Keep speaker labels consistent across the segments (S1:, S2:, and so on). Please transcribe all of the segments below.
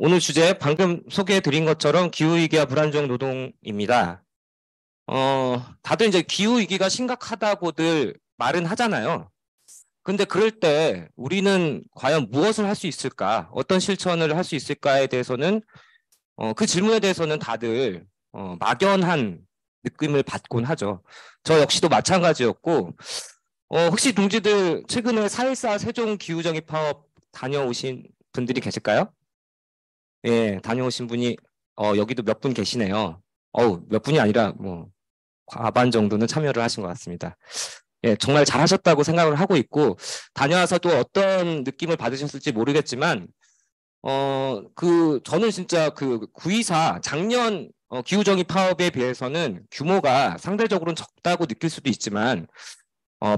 S1: 오늘 주제 방금 소개해 드린 것처럼 기후위기와 불안정 노동입니다. 다들 이제 기후위기가 심각하다고들 말은 하잖아요. 근데 그럴 때 우리는 과연 무엇을 할 수 있을까? 어떤 실천을 할 수 있을까에 대해서는 그 질문에 대해서는 다들 막연한 느낌을 받곤 하죠. 저 역시도 마찬가지였고, 혹시 동지들 최근에 4.14 세종 기후정의 파업 다녀오신 분들이 계실까요? 예, 다녀오신 분이 여기도 몇 분 계시네요. 몇 분이 아니라 뭐 과반 정도는 참여를 하신 것 같습니다. 예, 정말 잘하셨다고 생각을 하고 있고 다녀와서 또 어떤 느낌을 받으셨을지 모르겠지만 저는 진짜 그 9.24 작년 기후정의 파업에 비해서는 규모가 상대적으로는 적다고 느낄 수도 있지만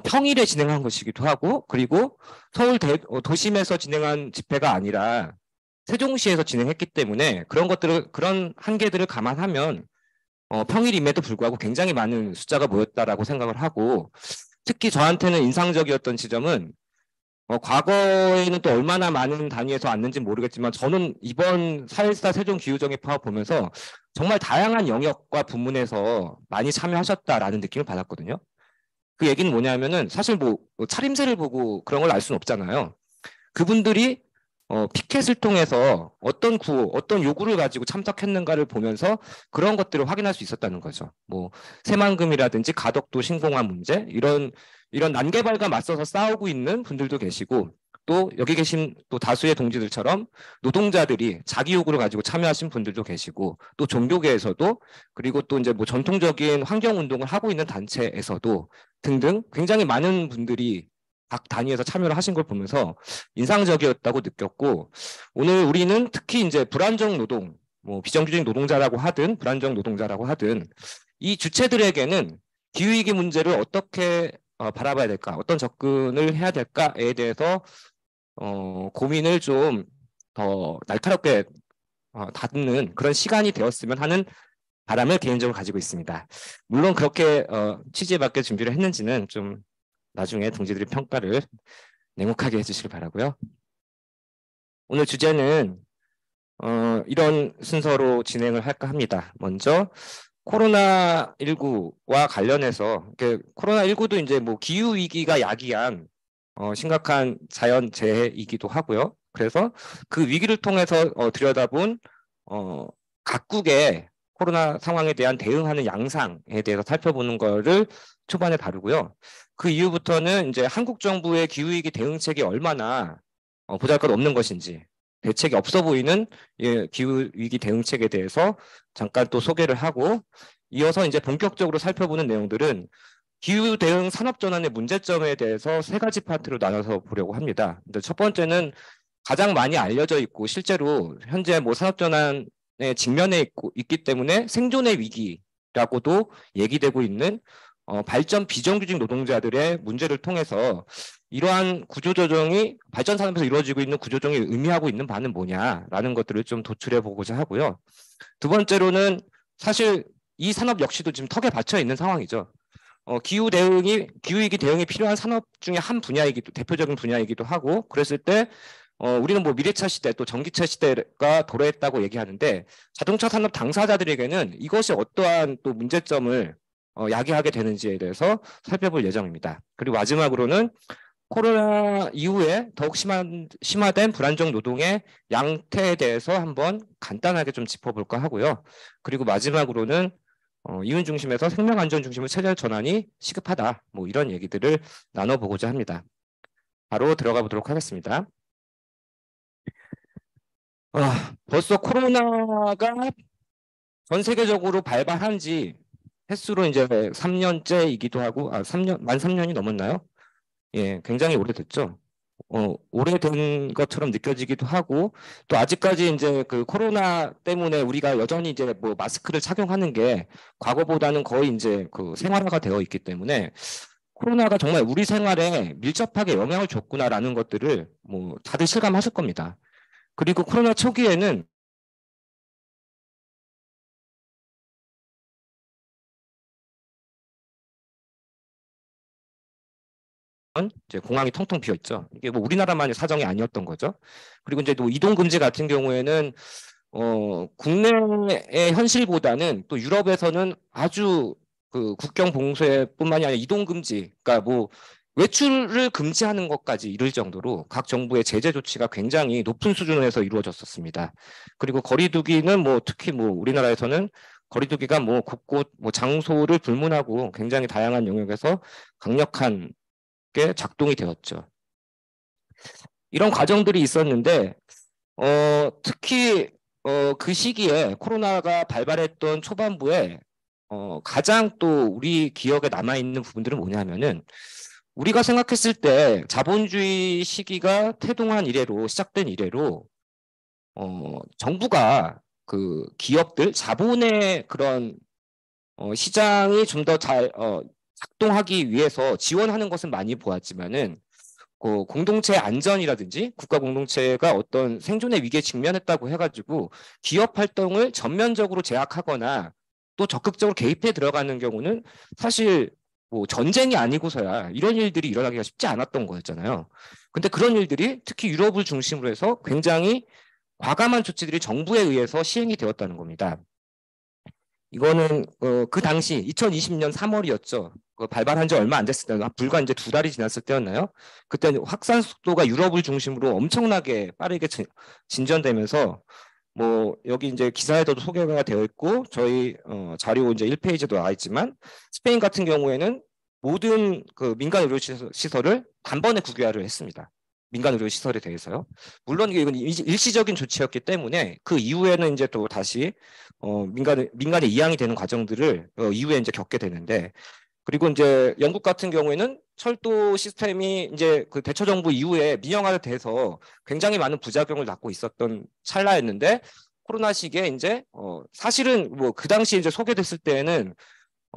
S1: 평일에 진행한 것이기도 하고 그리고 도심에서 진행한 집회가 아니라 세종시에서 진행했기 때문에 그런 한계들을 감안하면 평일임에도 불구하고 굉장히 많은 숫자가 모였다라고 생각을 하고 특히 저한테는 인상적이었던 지점은 과거에는 또 얼마나 많은 단위에서 왔는지 모르겠지만 저는 이번 4.14 세종 기후정의 파업 보면서 정말 다양한 영역과 부문에서 많이 참여하셨다라는 느낌을 받았거든요. 그 얘기는 뭐냐면은 사실 뭐 차림새를 보고 그런 걸 알 수는 없잖아요. 그분들이 피켓을 통해서 어떤 구호, 어떤 요구를 가지고 참석했는가를 보면서 그런 것들을 확인할 수 있었다는 거죠. 뭐 새만금이라든지 가덕도 신공화 문제 이런 난개발과 맞서서 싸우고 있는 분들도 계시고 또 여기 계신 또 다수의 동지들처럼 노동자들이 자기 요구를 가지고 참여하신 분들도 계시고 또 종교계에서도 그리고 또 이제 뭐 전통적인 환경 운동을 하고 있는 단체에서도 등등 굉장히 많은 분들이 각 단위에서 참여를 하신 걸 보면서 인상적이었다고 느꼈고 오늘 우리는 특히 이제 불안정 노동, 뭐 비정규직 노동자라고 하든 불안정 노동자라고 하든 이 주체들에게는 기후위기 문제를 어떻게 바라봐야 될까, 어떤 접근을 해야 될까에 대해서 고민을 좀 더 날카롭게 다듬는 그런 시간이 되었으면 하는 바람을 개인적으로 가지고 있습니다. 물론 그렇게 취지에 맞게 준비를 했는지는 좀 나중에 동지들이 평가를 냉혹하게 해주시길 바라고요. 오늘 주제는 이런 순서로 진행을 할까 합니다. 먼저 코로나19와 관련해서 코로나19도 이제 뭐 기후 위기가 야기한 심각한 자연 재해이기도 하고요. 그래서 그 위기를 통해서 들여다본 어, 각국의 코로나 상황에 대한 대응하는 양상에 대해서 살펴보는 거를 초반에 다루고요. 그 이후부터는 이제 한국 정부의 기후위기 대응책이 얼마나 보잘것없는 것인지 대책이 없어 보이는 기후위기 대응책에 대해서 잠깐 또 소개를 하고 이어서 이제 본격적으로 살펴보는 내용들은 기후 대응 산업 전환의 문제점에 대해서 세 가지 파트로 나눠서 보려고 합니다. 근데 첫 번째는 가장 많이 알려져 있고 실제로 현재 뭐 산업 전환에 직면해 있기 때문에 생존의 위기라고도 얘기되고 있는 발전 비정규직 노동자들의 문제를 통해서 이러한 구조조정이 발전 산업에서 이루어지고 있는 구조조정이 의미하고 있는 바는 뭐냐라는 것들을 좀 도출해 보고자 하고요. 두 번째로는 사실 이 산업 역시도 지금 턱에 받쳐 있는 상황이죠. 기후위기 대응이 필요한 산업 중에 한 대표적인 분야이기도 하고, 그랬을 때, 우리는 뭐 미래차 시대 또 전기차 시대가 도래했다고 얘기하는데, 자동차 산업 당사자들에게는 이것이 어떠한 또 문제점을 야기하게 되는지에 대해서 살펴볼 예정입니다. 그리고 마지막으로는 코로나 이후에 더욱 심화된 불안정 노동의 양태에 대해서 한번 간단하게 좀 짚어볼까 하고요. 그리고 마지막으로는 이윤 중심에서 생명 안전 중심의 체제 전환이 시급하다. 뭐 이런 얘기들을 나눠보고자 합니다. 바로 들어가 보도록 하겠습니다. 벌써 코로나가 전 세계적으로 발발한 지 횟수로 이제 3년째이기도 하고, 3년, 만 3년이 넘었나요? 예, 굉장히 오래됐죠. 오래된 것처럼 느껴지기도 하고, 또 아직까지 이제 그 코로나 때문에 우리가 여전히 이제 뭐 마스크를 착용하는 게 과거보다는 거의 이제 그 생활화가 되어 있기 때문에 코로나가 정말 우리 생활에 밀접하게 영향을 줬구나라는 것들을 뭐 다들 실감하실 겁니다. 그리고 코로나 초기에는 이제 공항이 텅텅 비어 있죠. 이게 뭐 우리나라만의 사정이 아니었던 거죠. 그리고 이제 또 이동 금지 같은 경우에는 국내의 현실보다는 또 유럽에서는 아주 그 국경 봉쇄뿐만이 아니라 이동 금지, 그러니까 뭐 외출을 금지하는 것까지 이를 정도로 각 정부의 제재 조치가 굉장히 높은 수준에서 이루어졌었습니다. 그리고 거리두기는 뭐 특히 뭐 우리나라에서는 거리두기가 뭐 곳곳 뭐 장소를 불문하고 굉장히 다양한 영역에서 강력한 게 작동이 되었죠. 이런 과정들이 있었는데 특히 그 시기에 코로나가 발발했던 초반부에 가장 또 우리 기억에 남아있는 부분들은 뭐냐면은 우리가 생각했을 때 자본주의 시기가 태동한 이래로 시작된 이래로 정부가 그 기업들 자본의 그런 시장이 좀 더 잘 작동하기 위해서 지원하는 것은 많이 보았지만은 그 공동체 안전이라든지 국가 공동체가 어떤 생존의 위기에 직면했다고 해가지고 기업 활동을 전면적으로 제약하거나 또 적극적으로 개입해 들어가는 경우는 사실 뭐 전쟁이 아니고서야 이런 일들이 일어나기가 쉽지 않았던 거였잖아요. 근데 그런 일들이 특히 유럽을 중심으로 해서 굉장히 과감한 조치들이 정부에 의해서 시행이 되었다는 겁니다. 이거는 그 당시 2020년 3월이었죠. 발발한 지 얼마 안 됐을 때, 불과 이제 2달이 지났을 때였나요? 그때 확산 속도가 유럽을 중심으로 엄청나게 빠르게 진전되면서 뭐 여기 이제 기사에도 소개가 되어 있고 저희 자료 이제 1페이지도 나와 있지만 스페인 같은 경우에는 모든 그 민간 의료 시설을 단번에 국유화를 했습니다. 민간 의료 시설에 대해서요. 물론 이건 일시적인 조치였기 때문에 그 이후에는 이제 또 다시 민간에 이양이 되는 과정들을 이후에 이제 겪게 되는데 그리고 이제 영국 같은 경우에는 철도 시스템이 이제 그 대처 정부 이후에 민영화돼서 굉장히 많은 부작용을 낳고 있었던 찰나였는데 코로나 시기에 이제 사실은 뭐 그 당시 이제 소개됐을 때에는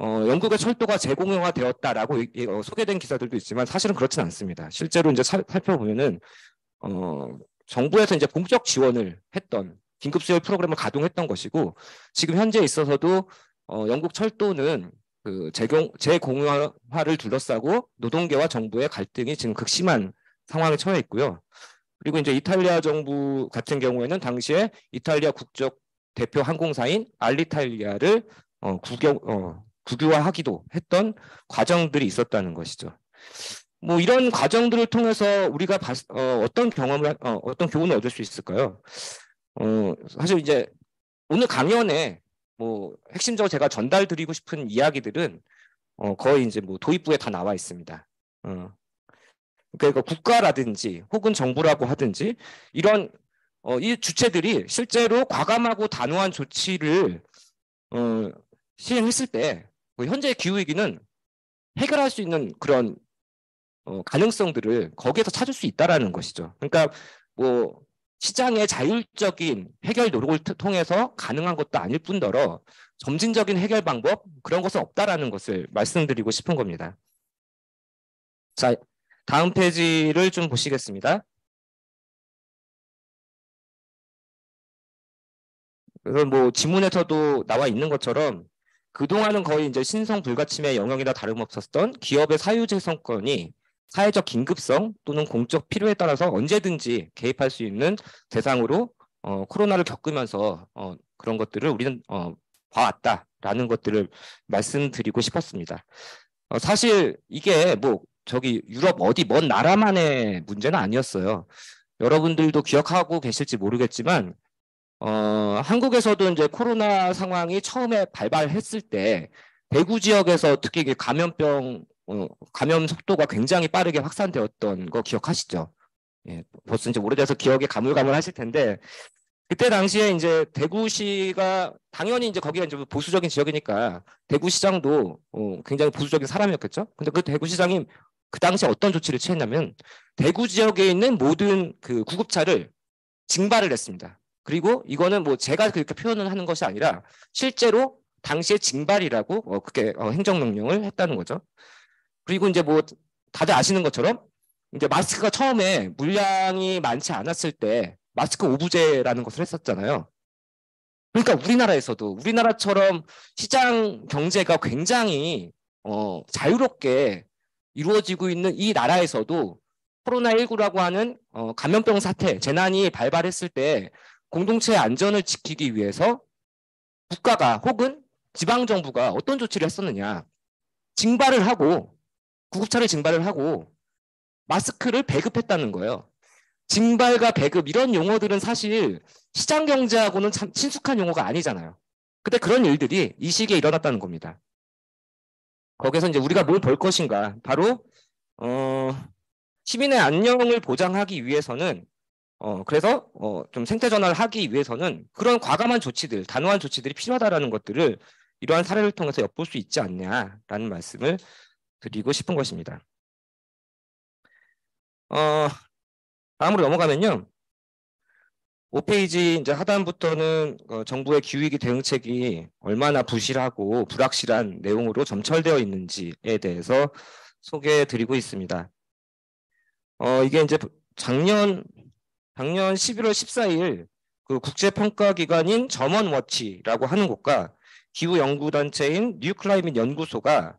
S1: 영국의 철도가 재공영화되었다라고 소개된 기사들도 있지만 사실은 그렇진 않습니다. 실제로 이제 살펴보면은 정부에서 이제 공적 지원을 했던 긴급 수요 프로그램을 가동했던 것이고 지금 현재 있어서도 영국 철도는 그 재공영화를 둘러싸고 노동계와 정부의 갈등이 지금 극심한 상황에 처해 있고요. 그리고 이제 이탈리아 정부 같은 경우에는 당시에 이탈리아 국적 대표 항공사인 알리탈리아를 국유화하기도 했던 과정들이 있었다는 것이죠. 뭐 이런 과정들을 통해서 우리가 어떤 어떤 교훈을 얻을 수 있을까요? 사실 이제 오늘 강연에 뭐 핵심적으로 제가 전달드리고 싶은 이야기들은 거의 이제 뭐 도입부에 다 나와 있습니다. 그러니까 국가라든지 혹은 정부라고 하든지 이런 이 주체들이 실제로 과감하고 단호한 조치를 시행했을 때 현재의 기후위기는 해결할 수 있는 그런 가능성들을 거기에서 찾을 수 있다라는 것이죠. 그러니까 뭐 시장의 자율적인 해결 노력을 통해서 가능한 것도 아닐 뿐더러 점진적인 해결 방법 그런 것은 없다라는 것을 말씀드리고 싶은 겁니다. 자, 다음 페이지를 좀 보시겠습니다. 그래서 뭐 지문에서도 나와 있는 것처럼 그동안은 거의 이제 신성 불가침의 영역이나 다름없었던 기업의 사유재성권이 사회적 긴급성 또는 공적 필요에 따라서 언제든지 개입할 수 있는 대상으로 코로나를 겪으면서 그런 것들을 우리는 봐왔다라는 것들을 말씀드리고 싶었습니다. 사실 이게 뭐 저기 유럽 어디 먼 나라만의 문제는 아니었어요. 여러분들도 기억하고 계실지 모르겠지만 한국에서도 이제 코로나 상황이 처음에 발발했을 때 대구 지역에서 특히 이게 감염 속도가 굉장히 빠르게 확산되었던 거 기억하시죠? 예, 벌써 이제 오래돼서 기억이 가물가물하실 텐데 그때 당시에 이제 대구시가 당연히 이제 거기가 이제 보수적인 지역이니까 대구시장도 굉장히 보수적인 사람이었겠죠. 근데 그 대구시장이 그 당시에 어떤 조치를 취했냐면 대구 지역에 있는 모든 그 구급차를 징발을 했습니다. 그리고 이거는 뭐 제가 그렇게 표현을 하는 것이 아니라 실제로 당시에 징발이라고 그게 행정명령을 했다는 거죠. 그리고 이제 뭐 다들 아시는 것처럼 이제 마스크가 처음에 물량이 많지 않았을 때 마스크 오부제라는 것을 했었잖아요. 그러니까 우리나라에서도 우리나라처럼 시장 경제가 굉장히 자유롭게 이루어지고 있는 이 나라에서도 코로나19라고 하는 감염병 사태, 재난이 발발했을 때 공동체의 안전을 지키기 위해서 국가가 혹은 지방정부가 어떤 조치를 했었느냐. 징발을 하고, 구급차를 징발을 하고 마스크를 배급했다는 거예요. 징발과 배급 이런 용어들은 사실 시장 경제하고는 참 친숙한 용어가 아니잖아요. 근데 그런 일들이 이 시기에 일어났다는 겁니다. 거기서 이제 우리가 뭘 볼 것인가? 바로 시민의 안녕을 보장하기 위해서는 그래서 좀 생태 전환을 하기 위해서는 그런 과감한 조치들, 단호한 조치들이 필요하다라는 것들을 이러한 사례를 통해서 엿볼 수 있지 않냐라는 말씀을 드리고 싶은 것입니다. 다음으로 넘어가면요. 5페이지 이제 하단부터는 정부의 기후위기 대응책이 얼마나 부실하고 불확실한 내용으로 점철되어 있는지에 대해서 소개해 드리고 있습니다. 이게 이제 작년 11월 14일 그 국제평가기관인 점원워치라고 하는 곳과 기후연구단체인 뉴클라이밋 연구소가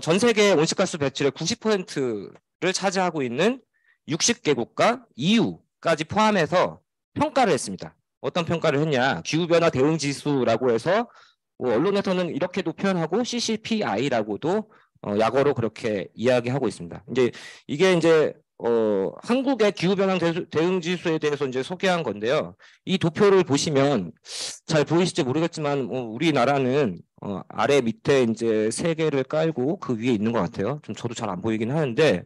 S1: 전 세계 온실가스 배출의 90%를 차지하고 있는 60개국과 EU까지 포함해서 평가를 했습니다. 어떤 평가를 했냐? 기후변화 대응지수라고 해서 언론에서는 이렇게도 표현하고 CCPI라고도 약어로 그렇게 이야기하고 있습니다. 이게 이제 한국의 기후변화 대응지수에 대해서 이제 소개한 건데요. 이 도표를 보시면 잘 보이실지 모르겠지만 우리나라는 아래 밑에 이제 세 개를 깔고 그 위에 있는 것 같아요. 좀 저도 잘 안 보이긴 하는데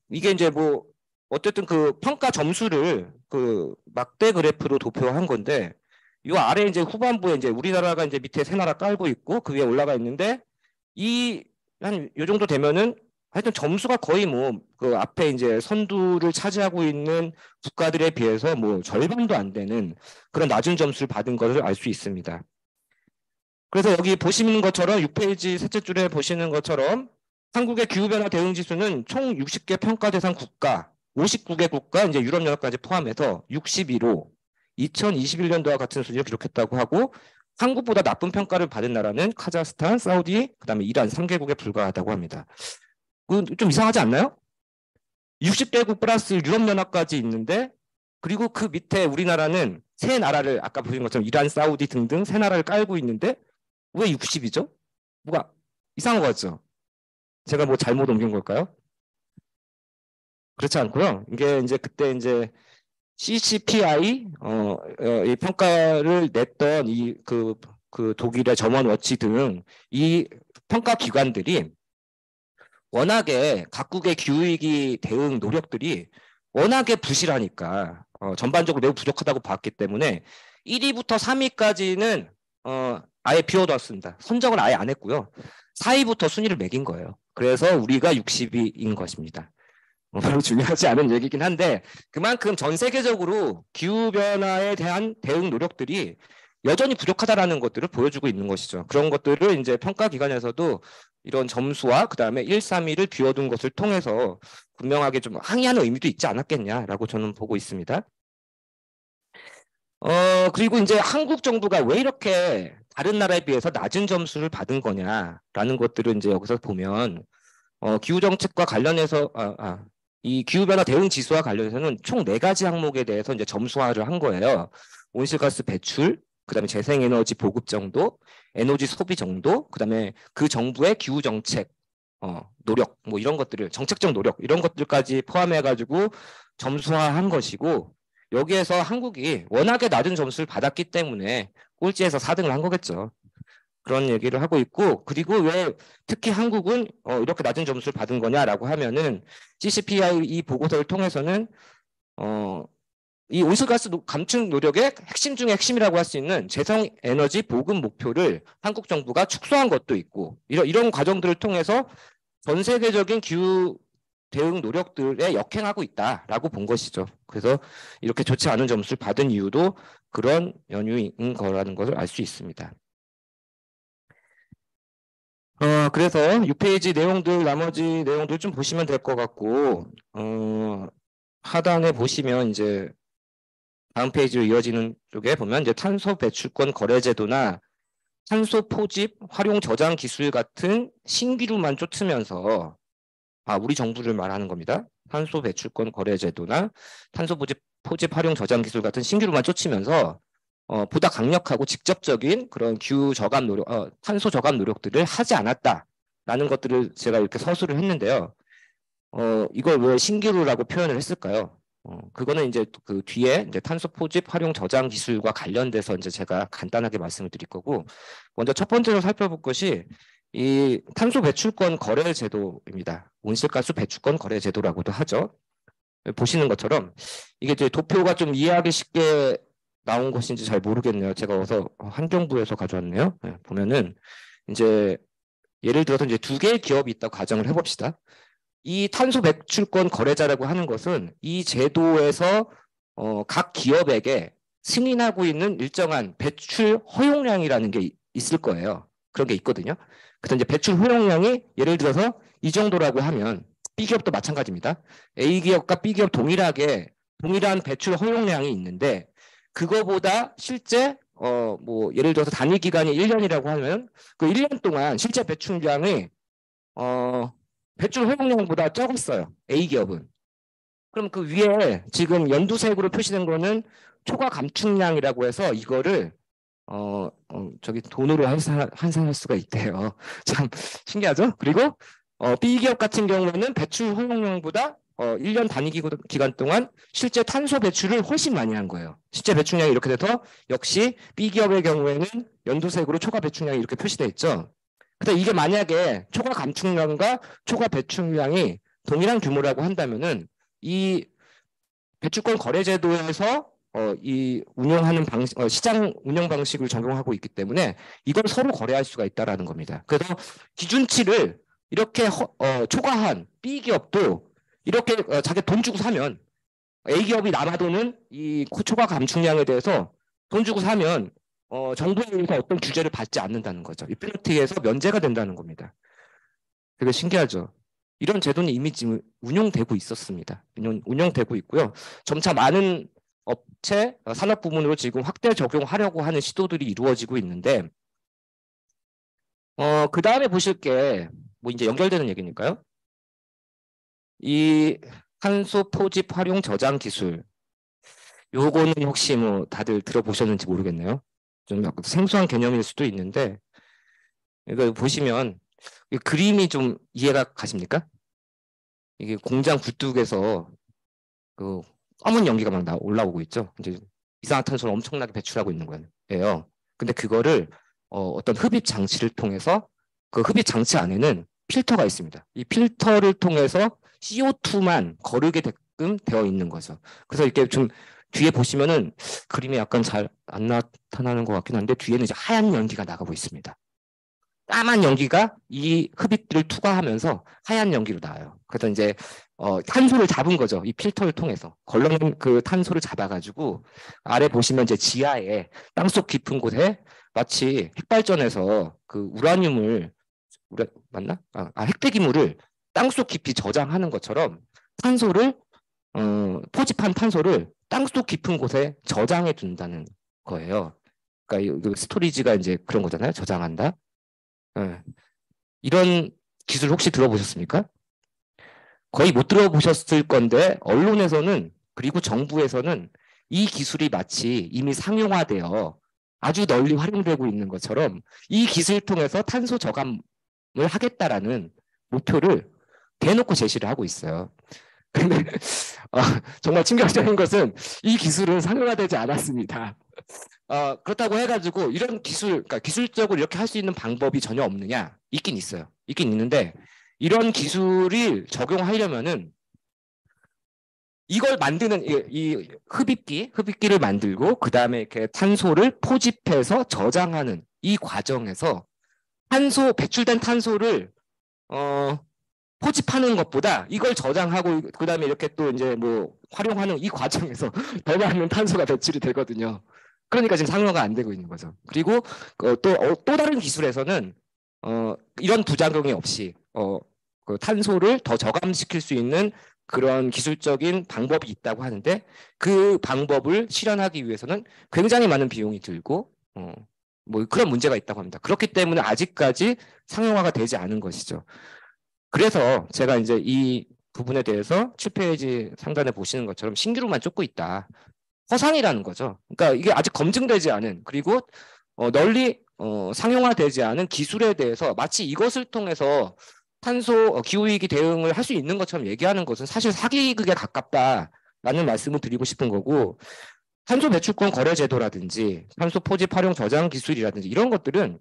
S1: 이게 이제 뭐 어쨌든 그 평가 점수를 그 막대 그래프로 도표한 건데 이 아래 이제 후반부에 이제 우리나라가 이제 밑에 세 나라 깔고 있고 그 위에 올라가 있는데 이 한 요 정도 되면은 하여튼 점수가 거의 뭐 그 앞에 이제 선두를 차지하고 있는 국가들에 비해서 뭐 절반도 안 되는 그런 낮은 점수를 받은 것을 알 수 있습니다. 그래서 여기 보시는 것처럼 6페이지 셋째 줄에 보시는 것처럼 한국의 기후변화 대응 지수는 총 60개 평가 대상 국가 59개 국가 이제 유럽연합까지 포함해서 61호 2021년도와 같은 수준을 기록했다고 하고 한국보다 나쁜 평가를 받은 나라는 카자흐스탄, 사우디, 그다음에 이란 3개국에 불과하다고 합니다. 좀 이상하지 않나요? 60개국 플러스 유럽연합까지 있는데 그리고 그 밑에 우리나라는 세 나라를 아까 보신 것처럼 이란, 사우디 등등 세 나라를 깔고 있는데 왜 60이죠? 뭐가 이상한 거 같죠? 제가 뭐 잘못 옮긴 걸까요? 그렇지 않고요. 이게 이제 그때 이제 CCPI 이 평가를 냈던 그 독일의 점원워치 등 이 평가 기관들이 워낙에 각국의 기후위기 대응 노력들이 워낙에 부실하니까 전반적으로 매우 부족하다고 봤기 때문에 1위부터 3위까지는 아예 비워두었습니다. 선정을 아예 안 했고요. 4위부터 순위를 매긴 거예요. 그래서 우리가 60위인 것입니다. 별로 중요하지 않은 얘기긴 한데 그만큼 전 세계적으로 기후변화에 대한 대응 노력들이 여전히 부족하다라는 것들을 보여주고 있는 것이죠. 그런 것들을 이제 평가기관에서도 이런 점수와 그다음에 1, 3위를 비워둔 것을 통해서 분명하게 좀 항의하는 의미도 있지 않았겠냐라고 저는 보고 있습니다. 그리고 이제 한국 정부가 왜 이렇게 다른 나라에 비해서 낮은 점수를 받은 거냐라는 것들을 이제 여기서 보면 기후 정책과 관련해서 이 기후변화 대응 지수와 관련해서는 총 4가지 항목에 대해서 이제 점수화를 한 거예요. 온실가스 배출, 그다음에 재생에너지 보급 정도, 에너지 소비 정도, 그다음에 그 정부의 기후 정책 노력, 뭐 이런 것들을 정책적 노력 이런 것들까지 포함해가지고 점수화한 것이고 여기에서 한국이 워낙에 낮은 점수를 받았기 때문에 꼴찌에서 4등을 한 거겠죠. 그런 얘기를 하고 있고 그리고 왜 특히 한국은 이렇게 낮은 점수를 받은 거냐라고 하면은 CCPI 이 보고서를 통해서는 이 온실가스 감축 노력의 핵심 중에 핵심이라고 할 수 있는 재생에너지 보급 목표를 한국 정부가 축소한 것도 있고 이런 과정들을 통해서 전 세계적인 기후 대응 노력들에 역행하고 있다라고 본 것이죠. 그래서 이렇게 좋지 않은 점수를 받은 이유도 그런 연유인 거라는 것을 알 수 있습니다. 그래서 6페이지 내용들, 나머지 내용들 좀 보시면 될 것 같고, 하단에 보시면 이제 다음 페이지로 이어지는 쪽에 보면 이제 탄소 배출권 거래 제도나 탄소 포집 활용 저장 기술 같은 신기루만 쫓으면서 우리 정부를 말하는 겁니다. 탄소 배출권 거래 제도나 탄소 포집 활용 저장 기술 같은 신기루만 쫓으면서 보다 강력하고 직접적인 그런 기후 저감 노력, 탄소 저감 노력들을 하지 않았다라는 것들을 제가 이렇게 서술을 했는데요. 이걸 왜 신기루라고 표현을 했을까요? 그거는 이제 그 뒤에 이제 탄소 포집 활용 저장 기술과 관련돼서 이제 제가 간단하게 말씀을 드릴 거고, 먼저 첫 번째로 살펴볼 것이 이 탄소 배출권 거래 제도입니다. 온실가스 배출권 거래 제도라고도 하죠. 보시는 것처럼 이게 이제 도표가 좀 이해하기 쉽게 나온 것인지 잘 모르겠네요. 제가 어서 환경부에서 가져왔네요. 보면은 이제 예를 들어서 이제 두 개의 기업이 있다고 가정을 해봅시다. 이 탄소 배출권 거래자라고 하는 것은 이 제도에서 각 기업에게 승인하고 있는 일정한 배출 허용량이라는 게 있을 거예요. 그런 게 있거든요. 그래서 이제 배출 허용량이 예를 들어서 이 정도라고 하면 B기업도 마찬가지입니다. A기업과 B기업 동일한 배출 허용량이 있는데 그거보다 실제 뭐 예를 들어서 단위 기간이 1년이라고 하면 그 1년 동안 실제 배출량이 배출 허용량보다 적었어요. A기업은. 그럼 그 위에 지금 연두색으로 표시된 거는 초과 감축량이라고 해서 이거를 저기 돈으로 환산할 수가 있대요. 참 신기하죠? 그리고 B기업 같은 경우에는 배출 허용량보다 1년 단위 기간 동안 실제 탄소 배출을 훨씬 많이 한 거예요. 실제 배출량이 이렇게 돼서 역시 B기업의 경우에는 연두색으로 초과 배출량이 이렇게 표시되어 있죠. 근데 이게 만약에 초과 감축량과 초과 배출량이 동일한 규모라고 한다면은 이 배출권 거래 제도에서 이 운영하는 시장 운영 방식을 적용하고 있기 때문에 이걸 서로 거래할 수가 있다라는 겁니다. 그래서 기준치를 이렇게 초과한 B 기업도 이렇게 자기 돈 주고 사면 A 기업이 남아도는 이 초과 감축량에 대해서 돈 주고 사면 정부에 의해서 어떤 규제를 받지 않는다는 거죠. 이 페널티에서 면제가 된다는 겁니다. 되게 신기하죠. 이런 제도는 이미 지금 운용되고 있었습니다. 운영되고 있고요. 점차 많은 업체, 산업 부문으로 지금 확대 적용하려고 하는 시도들이 이루어지고 있는데, 그 다음에 보실 게 뭐 이제 연결되는 얘기니까요. 이 탄소 포집 활용 저장 기술, 요거는 혹시 뭐 다들 들어보셨는지 모르겠네요. 좀 약간 생소한 개념일 수도 있는데, 이거 보시면 이 그림이 좀 이해가 가십니까? 이게 공장 굴뚝에서 그 검은 연기가 막 올라오고 있죠. 이제 이산화탄소를 엄청나게 배출하고 있는 거예요. 근데 그거를 어떤 흡입 장치를 통해서 그 흡입 장치 안에는 필터가 있습니다. 이 필터를 통해서 CO2만 거르게 되어 있는 거죠. 그래서 이렇게 좀 뒤에 보시면은 그림이 약간 잘 안 나타나는 것 같긴 한데 뒤에는 이제 하얀 연기가 나가고 있습니다. 까만 연기가 이 흡입들을 투과하면서 하얀 연기로 나와요. 그래서 이제 탄소를 잡은 거죠. 이 필터를 통해서 걸러낸 그 탄소를 잡아가지고 아래 보시면 이제 지하에 땅속 깊은 곳에 마치 핵발전에서 그 우라늄을 맞나? 핵폐기물을 땅속 깊이 저장하는 것처럼 탄소를 포집한 탄소를 땅속 깊은 곳에 저장해 둔다는 거예요. 그러니까 이 스토리지가 이제 그런 거잖아요. 저장한다. 네. 이런 기술 혹시 들어보셨습니까? 거의 못 들어보셨을 건데 언론에서는 그리고 정부에서는 이 기술이 마치 이미 상용화되어 아주 널리 활용되고 있는 것처럼 이 기술을 통해서 탄소 저감을 하겠다라는 목표를 대놓고 제시를 하고 있어요. 근데 정말 충격적인 것은 이 기술은 상용화되지 않았습니다. 그렇다고 해가지고 이런 그러니까 기술적으로 이렇게 할 수 있는 방법이 전혀 없느냐? 있긴 있어요. 있긴 있는데 이런 기술을 적용하려면은 이걸 만드는 이 흡입기를 만들고 그 다음에 이렇게 탄소를 포집해서 저장하는 이 과정에서 배출된 탄소를 포집하는 것보다 이걸 저장하고 그 다음에 이렇게 또 이제 뭐 활용하는 이 과정에서 더 많은 탄소가 배출이 되거든요. 그러니까 지금 상용화가 안 되고 있는 거죠. 그리고 또 다른 기술에서는 이런 부작용이 없이 그 탄소를 더 저감시킬 수 있는 그런 기술적인 방법이 있다고 하는데 그 방법을 실현하기 위해서는 굉장히 많은 비용이 들고 뭐 그런 문제가 있다고 합니다. 그렇기 때문에 아직까지 상용화가 되지 않은 것이죠. 그래서 제가 이제 이 부분에 대해서 7페이지 상단에 보시는 것처럼 신규로만 쫓고 있다. 허상이라는 거죠. 그러니까 이게 아직 검증되지 않은, 그리고 널리 상용화되지 않은 기술에 대해서 마치 이것을 통해서 탄소 기후위기 대응을 할 수 있는 것처럼 얘기하는 것은 사실 사기극에 가깝다라는 말씀을 드리고 싶은 거고, 탄소 배출권 거래 제도라든지 탄소 포집 활용 저장 기술이라든지 이런 것들은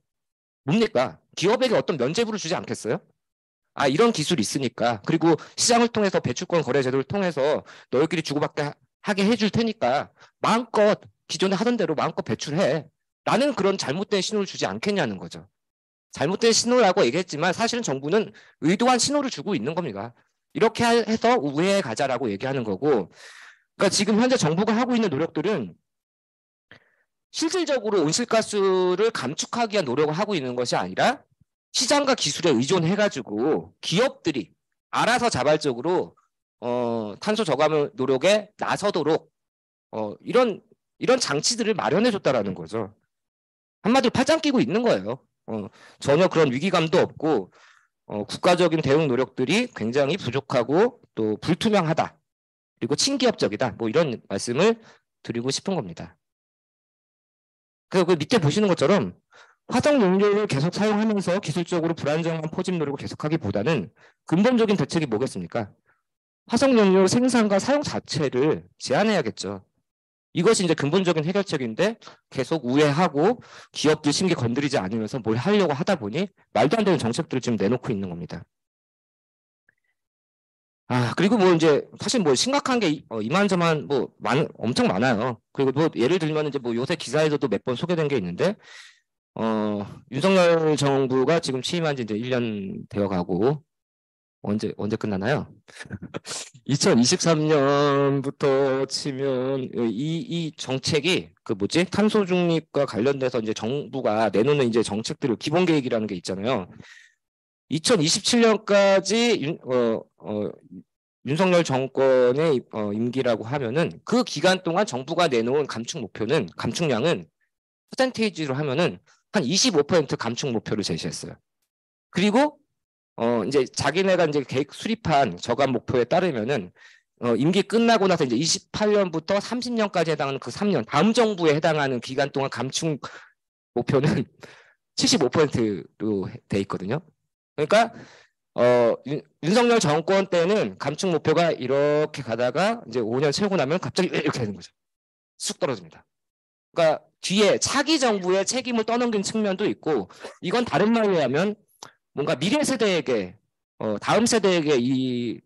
S1: 뭡니까? 기업에게 어떤 면죄부를 주지 않겠어요? 아, 이런 기술이 있으니까. 그리고 시장을 통해서 배출권 거래 제도를 통해서 너희끼리 주고받게 하게 해줄 테니까 마음껏 기존에 하던 대로 마음껏 배출해. 라는 그런 잘못된 신호를 주지 않겠냐는 거죠. 잘못된 신호라고 얘기했지만 사실은 정부는 의도한 신호를 주고 있는 겁니다. 이렇게 해서 우회해 가자라고 얘기하는 거고, 그러니까 지금 현재 정부가 하고 있는 노력들은 실질적으로 온실가스를 감축하기 위한 노력을 하고 있는 것이 아니라 시장과 기술에 의존해가지고 기업들이 알아서 자발적으로 탄소 저감 노력에 나서도록 이런 장치들을 마련해줬다라는 거죠. 한마디로 팔짱 끼고 있는 거예요. 전혀 그런 위기감도 없고 국가적인 대응 노력들이 굉장히 부족하고 또 불투명하다. 그리고 친기업적이다. 뭐 이런 말씀을 드리고 싶은 겁니다. 그 밑에 보시는 것처럼 화석 연료를 계속 사용하면서 기술적으로 불안정한 포집 노력을 계속하기보다는 근본적인 대책이 뭐겠습니까? 화석 연료 생산과 사용 자체를 제한해야겠죠. 이것이 이제 근본적인 해결책인데 계속 우회하고 기업들 심기 건드리지 않으면서 뭘 하려고 하다 보니 말도 안 되는 정책들을 지금 내놓고 있는 겁니다. 아, 그리고 뭐 이제 사실 뭐 심각한 게 이만저만 뭐 엄청 많아요. 그리고 뭐 예를 들면 이제 뭐 요새 기사에서도 몇 번 소개된 게 있는데 윤석열 정부가 지금 취임한 지 이제 1년 되어 가고 언제 끝나나요? 2023년부터 치면 이 정책이 그 뭐지? 탄소 중립과 관련돼서 이제 정부가 내놓는 이제 정책들을 기본 계획이라는 게 있잖아요. 2027년까지 윤석열 정권의 임기라고 하면은 그 기간 동안 정부가 내놓은 감축량은 퍼센테이지로 하면은 한 25% 감축 목표를 제시했어요. 그리고 이제 자기네가 이제 계획 수립한 저감 목표에 따르면은 임기 끝나고 나서 이제 28년부터 30년까지 해당하는 그 3년 다음 정부에 해당하는 기간 동안 감축 목표는 75%로 돼 있거든요. 그러니까 윤석열 정권 때는 감축 목표가 이렇게 가다가 이제 5년 채우고 나면 갑자기 이렇게 되는 거죠. 쑥 떨어집니다. 그러니까 뒤에 차기 정부의 책임을 떠넘긴 측면도 있고, 이건 다른 말로 하면 뭔가 미래 세대에게 다음 세대에게 이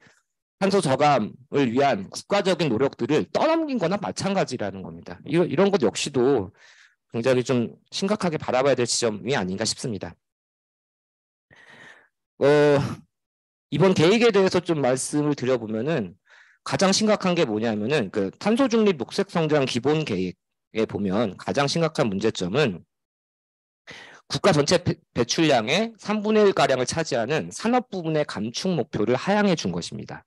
S1: 탄소 저감을 위한 국가적인 노력들을 떠넘긴 거나 마찬가지라는 겁니다. 이런 것 역시도 굉장히 좀 심각하게 바라봐야 될 지점이 아닌가 싶습니다. 이번 계획에 대해서 좀 말씀을 드려보면은 가장 심각한 게 뭐냐면은 그 탄소 중립 녹색 성장 기본 계획에 보면 가장 심각한 문제점은 국가 전체 배출량의 3분의 1가량을 차지하는 산업 부분의 감축 목표를 하향해 준 것입니다.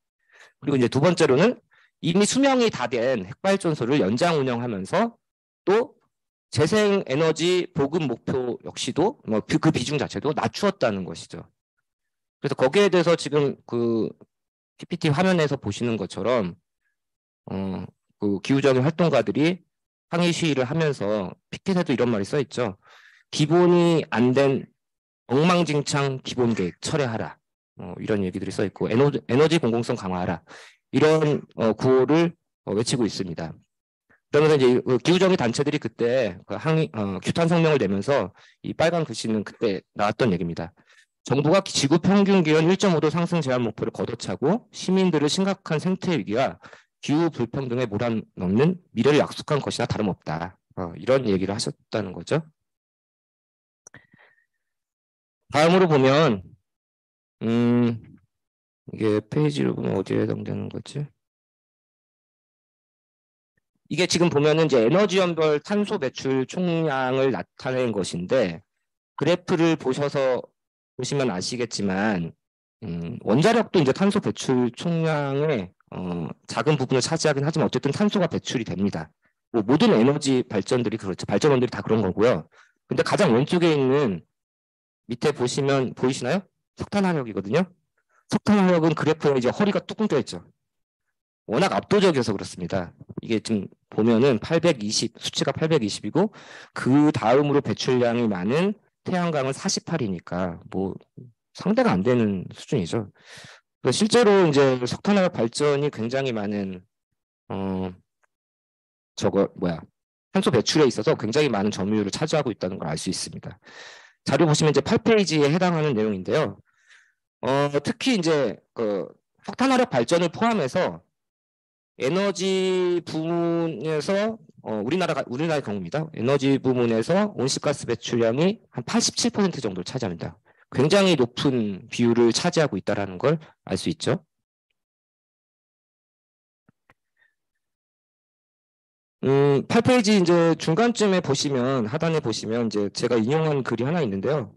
S1: 그리고 이제 두 번째로는 이미 수명이 다 된 핵발전소를 연장 운영하면서 또 재생에너지 보급 목표 역시도 그 비중 자체도 낮추었다는 것이죠. 그래서 거기에 대해서 지금 그 PPT 화면에서 보시는 것처럼 그 기후적인 활동가들이 항의 시위를 하면서 피켓에도 이런 말이 써 있죠. 기본이 안 된 엉망진창 기본 계획 철회하라. 이런 얘기들이 써 있고 에너지 공공성 강화하라. 이런 구호를 외치고 있습니다. 그러면서 이제 기후정의 단체들이 그때 규탄 성명을 내면서 이 빨간 글씨는 그때 나왔던 얘기입니다. 정부가 지구 평균 기온 1.5도 상승 제한 목표를 걷어차고 시민들을 심각한 생태 위기와 기후 불평등에 몰아넣는 미래를 약속한 것이나 다름없다. 이런 얘기를 하셨다는 거죠. 다음으로 보면 이게 페이지로 보면 어디에 해당되는 거지? 이게 지금 보면은 이제 에너지연별 탄소 배출 총량을 나타낸 것인데 그래프를 보시면 아시겠지만 원자력도 이제 탄소 배출 총량의 작은 부분을 차지하긴 하지만 어쨌든 탄소가 배출이 됩니다. 뭐 모든 에너지 발전들이 그렇죠. 발전원들이 다 그런 거고요. 근데 가장 왼쪽에 있는 밑에 보시면 보이시나요? 석탄화력이거든요. 석탄화력은 그래프에 이제 허리가 뚝 끊겨 있죠. 워낙 압도적이어서 그렇습니다. 이게 지금 보면은 820, 수치가 820이고 그 다음으로 배출량이 많은 태양광은 48이니까 뭐 상대가 안 되는 수준이죠. 그래서 실제로 이제 석탄화력 발전이 굉장히 많은 저거 뭐야 탄소 배출에 있어서 굉장히 많은 점유율을 차지하고 있다는 걸 알 수 있습니다. 자료 보시면 이제 8페이지에 해당하는 내용인데요. 특히 이제 그 석탄화력 발전을 포함해서 에너지 부문에서 우리나라의 경우입니다. 에너지 부문에서 온실가스 배출량이 한 87% 정도를 차지합니다. 굉장히 높은 비율을 차지하고 있다는 걸 알 수 있죠. 8페이지 이제 중간쯤에 보시면 하단에 보시면 이제 제가 인용한 글이 하나 있는데요.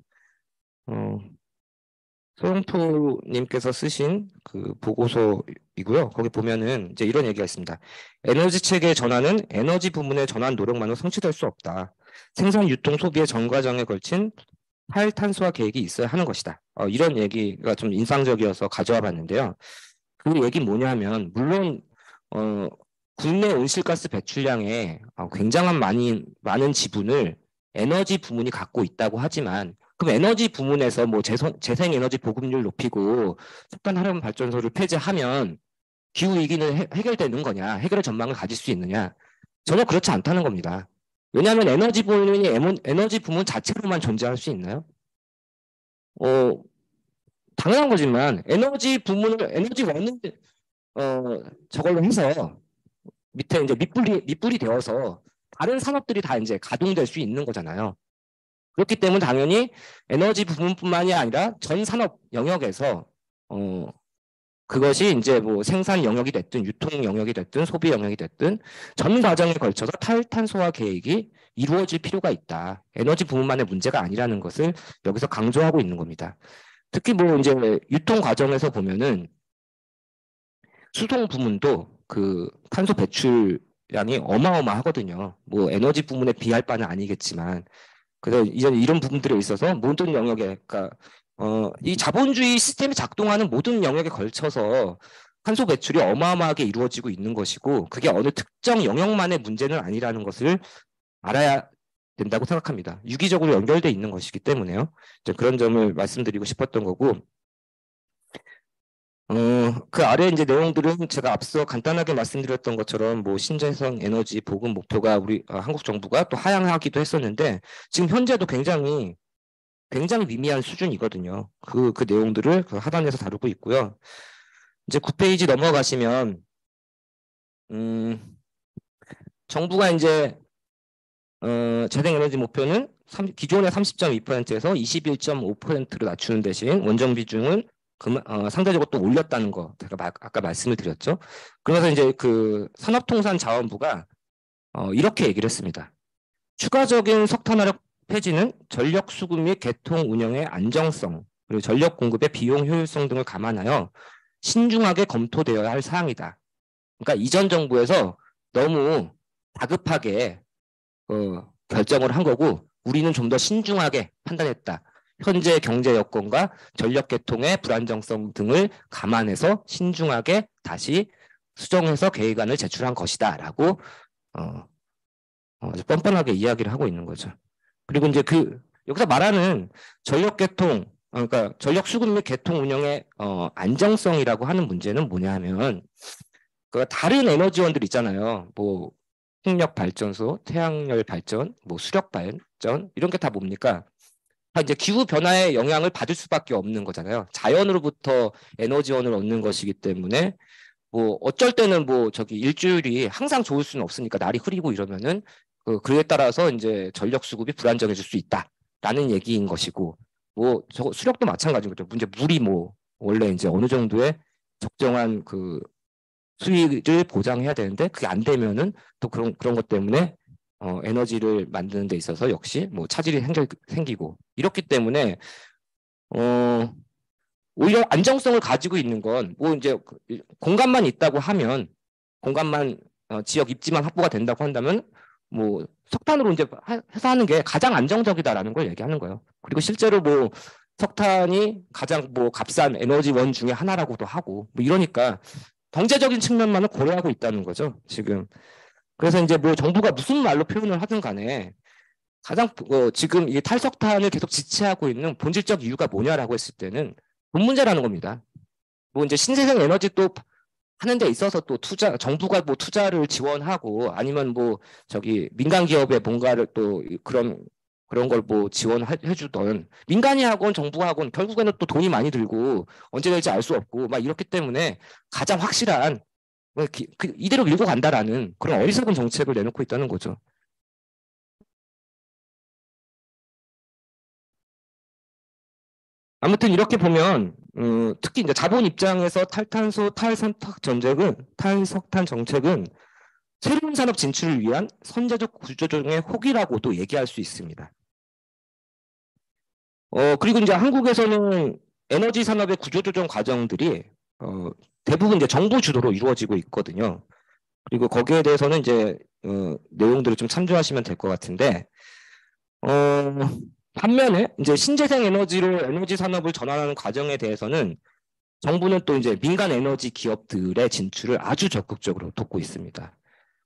S1: 소영토님께서 쓰신 그 보고서이고요. 거기 보면은 이제 이런 얘기가 있습니다. 에너지 체계 전환은 에너지 부문의 전환 노력만으로 성취될 수 없다. 생산, 유통, 소비의 전 과정에 걸친 탈탄소화 계획이 있어야 하는 것이다. 이런 얘기가 좀 인상적이어서 가져와 봤는데요. 그 얘기 뭐냐면 물론 국내 온실가스 배출량의 굉장한 많은 지분을 에너지 부문이 갖고 있다고 하지만 그럼 에너지 부문에서 뭐 재생에너지 보급률 높이고 석탄 화력 발전소를 폐지하면 기후 위기는 해결되는 거냐, 해결의 전망을 가질 수 있느냐? 전혀 그렇지 않다는 겁니다. 왜냐하면 에너지 부문 자체로만 존재할 수 있나요? 당연한 거지만 에너지원을 저걸로 해서 밑에 이제 밑불이 되어서 다른 산업들이 다 이제 가동될 수 있는 거잖아요. 그렇기 때문에 당연히 에너지 부분뿐만이 아니라 전 산업 영역에서 그것이 이제 뭐 생산 영역이 됐든 유통 영역이 됐든 소비 영역이 됐든 전 과정에 걸쳐서 탈탄소화 계획이 이루어질 필요가 있다. 에너지 부분만의 문제가 아니라는 것을 여기서 강조하고 있는 겁니다. 특히 뭐 이제 유통 과정에서 보면은 수송 부문도 그 탄소 배출량이 어마어마하거든요. 뭐 에너지 부문에 비할 바는 아니겠지만 그래서 이런 부분들에 있어서 모든 영역에 그러니까 이 자본주의 시스템이 작동하는 모든 영역에 걸쳐서 탄소 배출이 어마어마하게 이루어지고 있는 것이고 그게 어느 특정 영역만의 문제는 아니라는 것을 알아야 된다고 생각합니다. 유기적으로 연결돼 있는 것이기 때문에요. 이제 그런 점을 말씀드리고 싶었던 거고 그 아래 이제 내용들은 제가 앞서 간단하게 말씀드렸던 것처럼 뭐 신재생 에너지 보급 목표가 우리 한국 정부가 또 하향하기도 했었는데 지금 현재도 굉장히 미미한 수준이거든요. 그 내용들을 그 하단에서 다루고 있고요. 이제 9페이지 넘어가시면 정부가 이제 재생에너지 목표는 기존의 30.2%에서 21.5%로 낮추는 대신 원전 비중은 상대적으로 또 올렸다는 거 제가 아까 말씀을 드렸죠. 그래서 이제 그 산업통상자원부가 이렇게 얘기를 했습니다. 추가적인 석탄화력 폐지는 전력 수급 및 개통 운영의 안정성 그리고 전력 공급의 비용 효율성 등을 감안하여 신중하게 검토되어야 할 사항이다. 그러니까 이전 정부에서 너무 다급하게 결정을 한 거고 우리는 좀 더 신중하게 판단했다. 현재 경제 여건과 전력 개통의 불안정성 등을 감안해서 신중하게 다시 수정해서 계획안을 제출한 것이다라고 아주 뻔뻔하게 이야기를 하고 있는 거죠. 그리고 이제 여기서 말하는 전력 개통, 그러니까 전력 수급 및 개통 운영의 안정성이라고 하는 문제는 뭐냐면 그 다른 에너지원들 있잖아요. 뭐 풍력 발전소, 태양열 발전, 뭐 수력 발전 이런 게 다 뭡니까? 다 이제 기후 변화의 영향을 받을 수밖에 없는 거잖아요. 자연으로부터 에너지원을 얻는 것이기 때문에 뭐 어쩔 때는 뭐 저기 일주일이 항상 좋을 수는 없으니까 날이 흐리고 이러면은 그에 따라서 이제 전력 수급이 불안정해질 수 있다라는 얘기인 것이고 뭐 저 수력도 마찬가지인 거죠. 문제 물이 뭐 원래 이제 어느 정도의 적정한 그 수익을 보장해야 되는데 그게 안 되면은 또 그런 것 때문에 에너지를 만드는 데 있어서 역시 뭐 차질이 생기고 이렇기 때문에 오히려 안정성을 가지고 있는 건 뭐 이제 공간만 있다고 하면 공간만 지역 입지만 확보가 된다고 한다면 뭐 석탄으로 이제 해서 하는 게 가장 안정적이다라는 걸 얘기하는 거예요. 그리고 실제로 뭐 석탄이 가장 뭐 값싼 에너지원 중에 하나라고도 하고 뭐 이러니까 경제적인 측면만을 고려하고 있다는 거죠, 지금. 그래서 이제 뭐 정부가 무슨 말로 표현을 하든 간에 가장 지금 이 탈석탄을 계속 지체하고 있는 본질적 이유가 뭐냐라고 했을 때는 돈 문제라는 겁니다. 뭐 이제 신재생 에너지 또 하는 데 있어서 또 정부가 뭐 투자를 지원하고 아니면 뭐 저기 민간 기업에 뭔가를 또 그런 걸 뭐 지원해 주던 민간이 하건 정부가 하건 결국에는 또 돈이 많이 들고 언제 될지 알 수 없고 막 이렇기 때문에 가장 확실한 이대로 밀고 간다라는 그런 어리석은 정책을 내놓고 있다는 거죠. 아무튼 이렇게 보면 특히 이제 자본 입장에서 탈석탄 정책은 새로운 산업 진출을 위한 선제적 구조조정의 혹이라고도 얘기할 수 있습니다. 그리고 이제 한국에서는 에너지 산업의 구조조정 과정들이 대부분 이제 정부 주도로 이루어지고 있거든요. 그리고 거기에 대해서는 이제 내용들을 좀 참조하시면 될 것 같은데 어, 반면에 이제 신재생 에너지로 에너지 산업을 전환하는 과정에 대해서는 정부는 또 이제 민간 에너지 기업들의 진출을 아주 적극적으로 돕고 있습니다.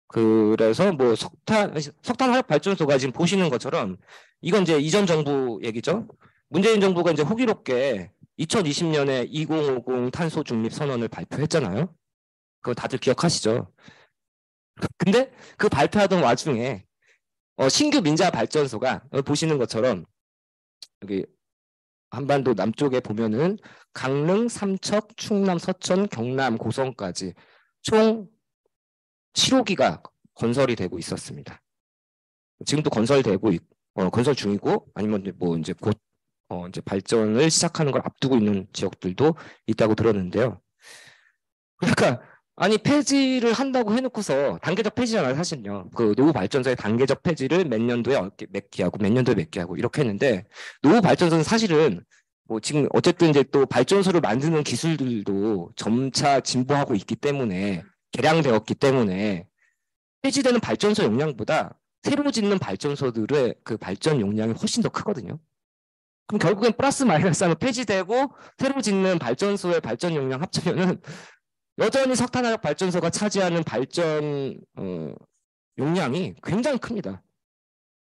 S1: 그래서 뭐 석탄 화력 발전소가 지금 보시는 것처럼 이건 이제 이전 정부 얘기죠. 문재인 정부가 이제 호기롭게 2020년에 2050 탄소 중립 선언을 발표했잖아요. 그거 다들 기억하시죠? 근데 그 발표하던 와중에 신규 민자 발전소가 보시는 것처럼 여기 한반도 남쪽에 보면은 강릉, 삼척, 충남, 서천, 경남, 고성까지 총 7호기가 건설이 되고 있었습니다. 지금도 건설 중이고 아니면 뭐 이제 곧 이제 발전을 시작하는 걸 앞두고 있는 지역들도 있다고 들었는데요. 그러니까 아니 폐지를 한다고 해놓고서 단계적 폐지잖아요, 사실요. 그 노후 발전소의 단계적 폐지를 몇 년도에 몇 기하고 몇 년도에 몇 기하고 이렇게 했는데 노후 발전소는 사실은 뭐 지금 어쨌든 이제 또 발전소를 만드는 기술들도 점차 진보하고 있기 때문에 개량되었기 때문에 폐지되는 발전소 용량보다 새로 짓는 발전소들의 그 발전 용량이 훨씬 더 크거든요. 그럼 결국엔 플러스 마이너스 하면 폐지되고 새로 짓는 발전소의 발전 용량 합치면은 여전히 석탄화력 발전소가 차지하는 발전 용량이 굉장히 큽니다.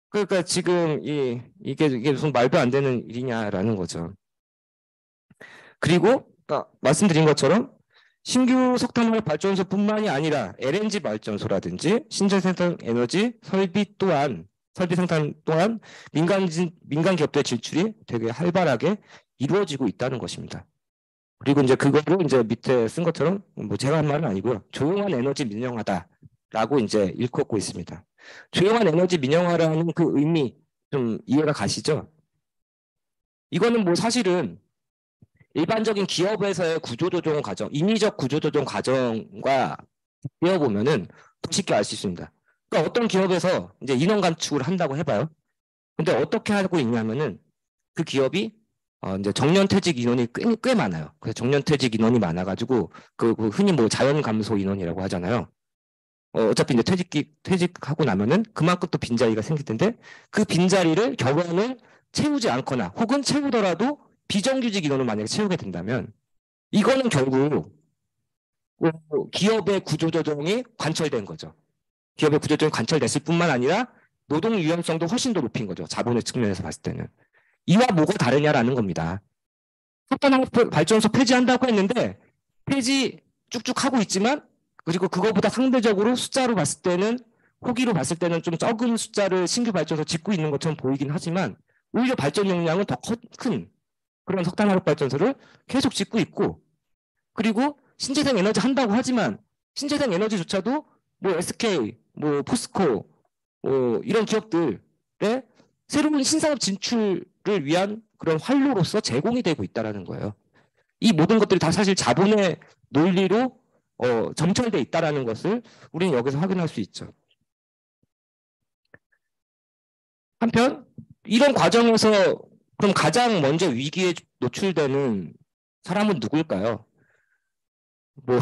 S1: 그러니까 지금 이게 무슨 말도 안 되는 일이냐라는 거죠. 그리고 말씀드린 것처럼 신규 석탄화력 발전소뿐만이 아니라 LNG 발전소라든지 신재생 에너지 설비 생산 또한 민간 기업들의 진출이 되게 활발하게 이루어지고 있다는 것입니다. 그리고 이제 그거를 이제 밑에 쓴 것처럼 뭐 제가 한 말은 아니고요. 조용한 에너지 민영화다라고 이제 일컫고 있습니다. 조용한 에너지 민영화라는 그 의미 좀 이해가 가시죠? 이거는 뭐 사실은 일반적인 기업에서의 구조조정 과정, 인위적 구조조정 과정과 비교해보면은 더 쉽게 알 수 있습니다. 그러니까 어떤 기업에서 이제 인원 감축을 한다고 해봐요. 근데 어떻게 하고 있냐면은 그 기업이 이제 정년퇴직 인원이 꽤 많아요. 그래서 정년퇴직 인원이 많아가지고 그 흔히 뭐 자연 감소 인원이라고 하잖아요. 어차피 이제 퇴직하고 나면은 그만큼 또 빈자리가 생길 텐데 그 빈자리를 결혼을 채우지 않거나 혹은 채우더라도 비정규직 인원을 만약에 채우게 된다면 이거는 결국 기업의 구조조정이 관철된 거죠. 기업의 구조조정이 관철됐을 뿐만 아니라 노동 유연성도 훨씬 더 높인 거죠. 자본의 측면에서 봤을 때는. 이와 뭐가 다르냐라는 겁니다. 석탄 발전소 폐지한다고 했는데 폐지 쭉쭉 하고 있지만 그리고 그거보다 상대적으로 숫자로 봤을 때는 호기로 봤을 때는 좀 적은 숫자를 신규 발전소 짓고 있는 것처럼 보이긴 하지만 오히려 발전 용량은 더 큰 그런 석탄화력 발전소를 계속 짓고 있고 그리고 신재생 에너지 한다고 하지만 신재생 에너지조차도 뭐 SK, 뭐 포스코 이런 기업들의 새로운 신산업 진출을 위한 그런 활로로서 제공이 되고 있다는 거예요. 이 모든 것들이 다 사실 자본의 논리로 점철돼 있다는 것을 우리는 여기서 확인할 수 있죠. 한편 이런 과정에서 그럼 가장 먼저 위기에 노출되는 사람은 누굴까요? 뭐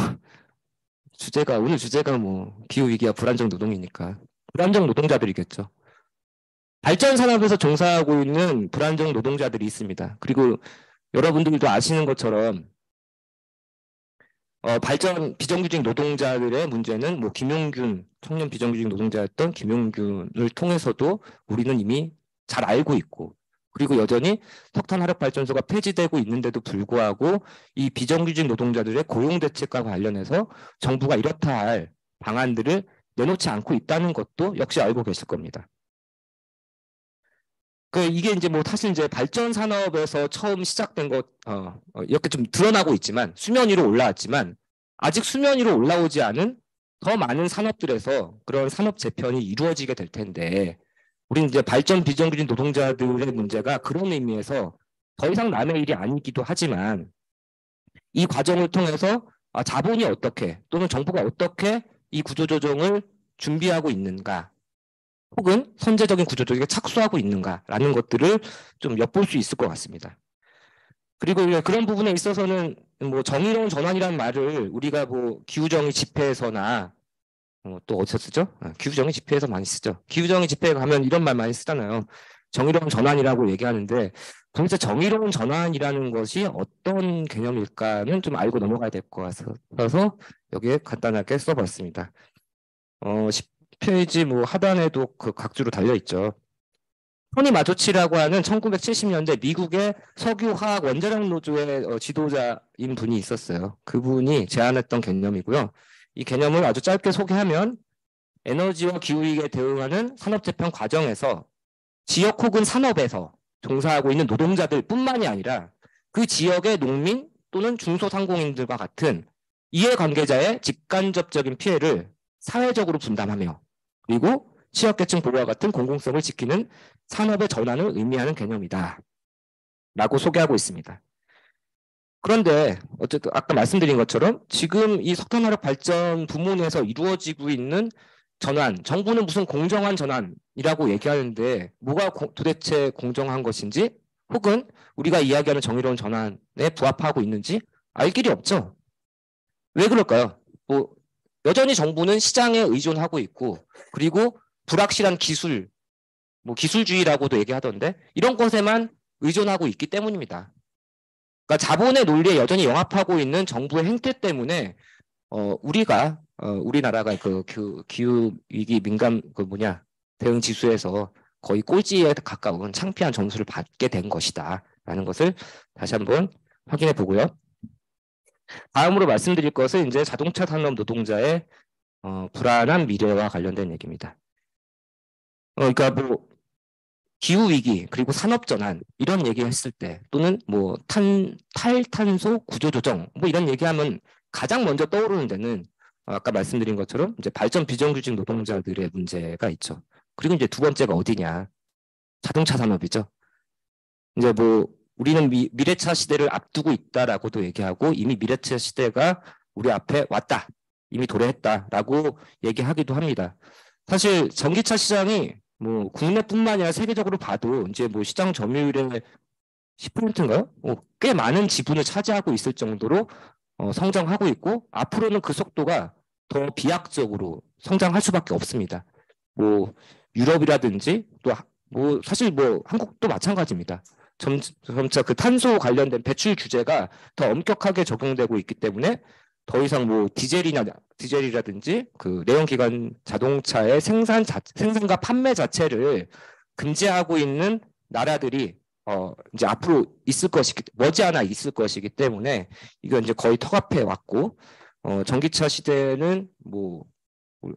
S1: 오늘 주제가 뭐 기후 위기와 불안정 노동이니까 불안정 노동자들이겠죠. 발전 산업에서 종사하고 있는 불안정 노동자들이 있습니다. 그리고 여러분들도 아시는 것처럼 발전 비정규직 노동자들의 문제는 뭐 김용균 청년 비정규직 노동자였던 김용균을 통해서도 우리는 이미 잘 알고 있고, 그리고 여전히 석탄 화력 발전소가 폐지되고 있는데도 불구하고 이 비정규직 노동자들의 고용 대책과 관련해서 정부가 이렇다 할 방안들을 내놓지 않고 있다는 것도 역시 알고 계실 겁니다. 이게 이제 뭐 사실 이제 발전 산업에서 처음 시작된 것, 이렇게 좀 드러나고 있지만, 수면 위로 올라왔지만, 아직 수면 위로 올라오지 않은 더 많은 산업들에서 그런 산업 재편이 이루어지게 될 텐데, 우리는 이제 발전 비정규직 노동자들의 문제가 그런 의미에서 더 이상 남의 일이 아니기도 하지만, 이 과정을 통해서 자본이 어떻게, 또는 정부가 어떻게 이 구조조정을 준비하고 있는가, 혹은 선제적인 구조조정에 착수하고 있는가라는 것들을 좀 엿볼 수 있을 것 같습니다. 그리고 그런 부분에 있어서는 뭐 정의로운 전환이라는 말을 우리가 뭐 기후정의 집회에서나 또 어디서 쓰죠? 기후정의 집회에서 많이 쓰죠. 기후정의 집회에 가면 이런 말 많이 쓰잖아요. 정의로운 전환이라고 얘기하는데, 도대체 정의로운 전환이라는 것이 어떤 개념일까는 좀 알고 넘어가야 될 것 같아서 여기에 간단하게 써봤습니다. 10페이지 뭐 하단에도 그 각주로 달려있죠. 토니 마조치라고 하는 1970년대 미국의 석유화학 원자력 노조의 지도자인 분이 있었어요. 그분이 제안했던 개념이고요. 이 개념을 아주 짧게 소개하면, 에너지와 기후위기에 대응하는 산업재편 과정에서 지역 혹은 산업에서 종사하고 있는 노동자들 뿐만이 아니라 그 지역의 농민 또는 중소상공인들과 같은 이해관계자의 직간접적인 피해를 사회적으로 분담하며, 그리고 취약계층 보호와 같은 공공성을 지키는 산업의 전환을 의미하는 개념이다 라고 소개하고 있습니다. 그런데 어쨌든 아까 말씀드린 것처럼 지금 이 석탄화력 발전 부문에서 이루어지고 있는 전환, 정부는 무슨 공정한 전환이라고 얘기하는데 뭐가 도대체 공정한 것인지, 혹은 우리가 이야기하는 정의로운 전환에 부합하고 있는지 알 길이 없죠. 왜 그럴까요? 뭐 여전히 정부는 시장에 의존하고 있고, 그리고 불확실한 기술, 뭐 기술주의라고도 얘기하던데, 이런 것에만 의존하고 있기 때문입니다. 그러니까 자본의 논리에 여전히 영합하고 있는 정부의 행태 때문에 우리나라가 그 기후 위기 민감 대응 지수에서 거의 꼴찌에 가까운 창피한 점수를 받게 된 것이다라는 것을 다시 한번 확인해 보고요. 다음으로 말씀드릴 것은 이제 자동차 산업 노동자의 불안한 미래와 관련된 얘기입니다. 그러니까 뭐 기후 위기 그리고 산업 전환 이런 얘기했을 때, 또는 뭐 탈탄소 구조 조정 뭐 이런 얘기하면 가장 먼저 떠오르는 데는 아까 말씀드린 것처럼 이제 발전 비정규직 노동자들의 문제가 있죠. 그리고 이제 두 번째가 어디냐? 자동차 산업이죠. 이제 뭐 우리는 미래차 시대를 앞두고 있다라고도 얘기하고, 이미 미래차 시대가 우리 앞에 왔다, 이미 도래했다라고 얘기하기도 합니다. 사실 전기차 시장이 뭐 국내뿐만 아니라 세계적으로 봐도 이제 뭐 시장 점유율의 10%인가요? 꽤 많은 지분을 차지하고 있을 정도로 성장하고 있고, 앞으로는 그 속도가 더 비약적으로 성장할 수밖에 없습니다. 뭐 유럽이라든지 또 뭐 사실 뭐 한국도 마찬가지입니다. 점차 그 탄소 관련된 배출 규제가 더 엄격하게 적용되고 있기 때문에 더 이상 뭐 디젤이라든지 그 내연기관 자동차의 생산과 판매 자체를 금지하고 있는 나라들이 이제 앞으로 머지않아 있을 것이기 때문에 이건 이제 거의 턱앞에 왔고, 전기차 시대는 뭐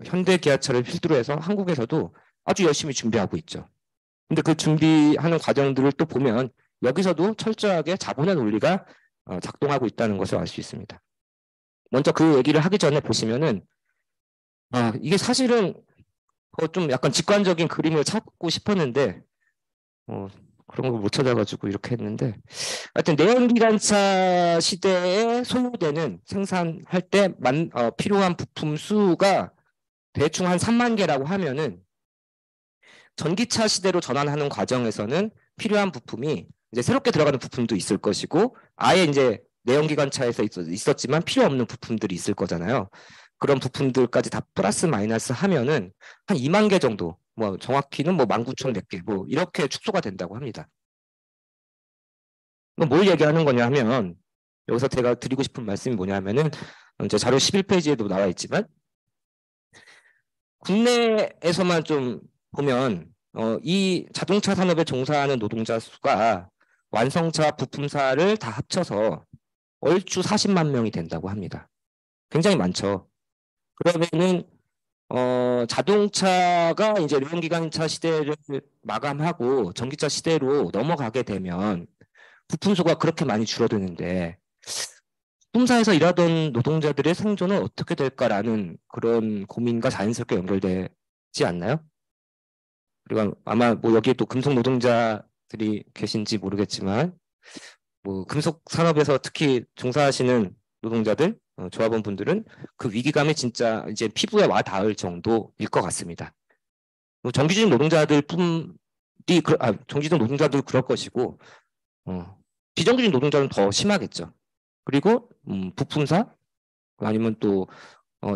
S1: 현대 기아차를 필두로 해서 한국에서도 아주 열심히 준비하고 있죠. 근데 그 준비하는 과정들을 또 보면 여기서도 철저하게 자본의 논리가 작동하고 있다는 것을 알 수 있습니다. 먼저 그 얘기를 하기 전에 보시면은 이게 사실은 좀 약간 직관적인 그림을 찾고 싶었는데 그런 걸 못 찾아가지고 이렇게 했는데, 하여튼 내연기관차 시대에 소요되는 생산할 때 필요한 부품 수가 대충 한 3만 개라고 하면은, 전기차 시대로 전환하는 과정에서는 필요한 부품이 이제 새롭게 들어가는 부품도 있을 것이고, 아예 이제 내연기관차에서 있었지만 필요 없는 부품들이 있을 거잖아요. 그런 부품들까지 다 플러스 마이너스 하면은 한 2만 개 정도, 뭐 정확히는 뭐 19,000 몇 개, 뭐 이렇게 축소가 된다고 합니다. 뭘 얘기하는 거냐 하면 여기서 제가 드리고 싶은 말씀이 뭐냐 하면은 이제 자료 11페이지에도 나와 있지만 국내에서만 좀 보면 이 자동차 산업에 종사하는 노동자 수가 완성차 부품사를 다 합쳐서 얼추 40만 명이 된다고 합니다. 굉장히 많죠. 그러면은 자동차가 이제 내연기관차 시대를 마감하고 전기차 시대로 넘어가게 되면 부품 수가 그렇게 많이 줄어드는데 부품사에서 일하던 노동자들의 생존은 어떻게 될까라는 그런 고민과 자연스럽게 연결되지 않나요? 그리고 아마 뭐 여기에 또 금속 노동자들이 계신지 모르겠지만 뭐 금속 산업에서 특히 종사하시는 노동자들, 조합원 분들은 그 위기감이 진짜 이제 피부에 와 닿을 정도일 것 같습니다. 뭐 정규직 노동자들뿐이 정규직 노동자들 그럴 것이고 비정규직 노동자는 더 심하겠죠. 그리고 부품사 아니면 또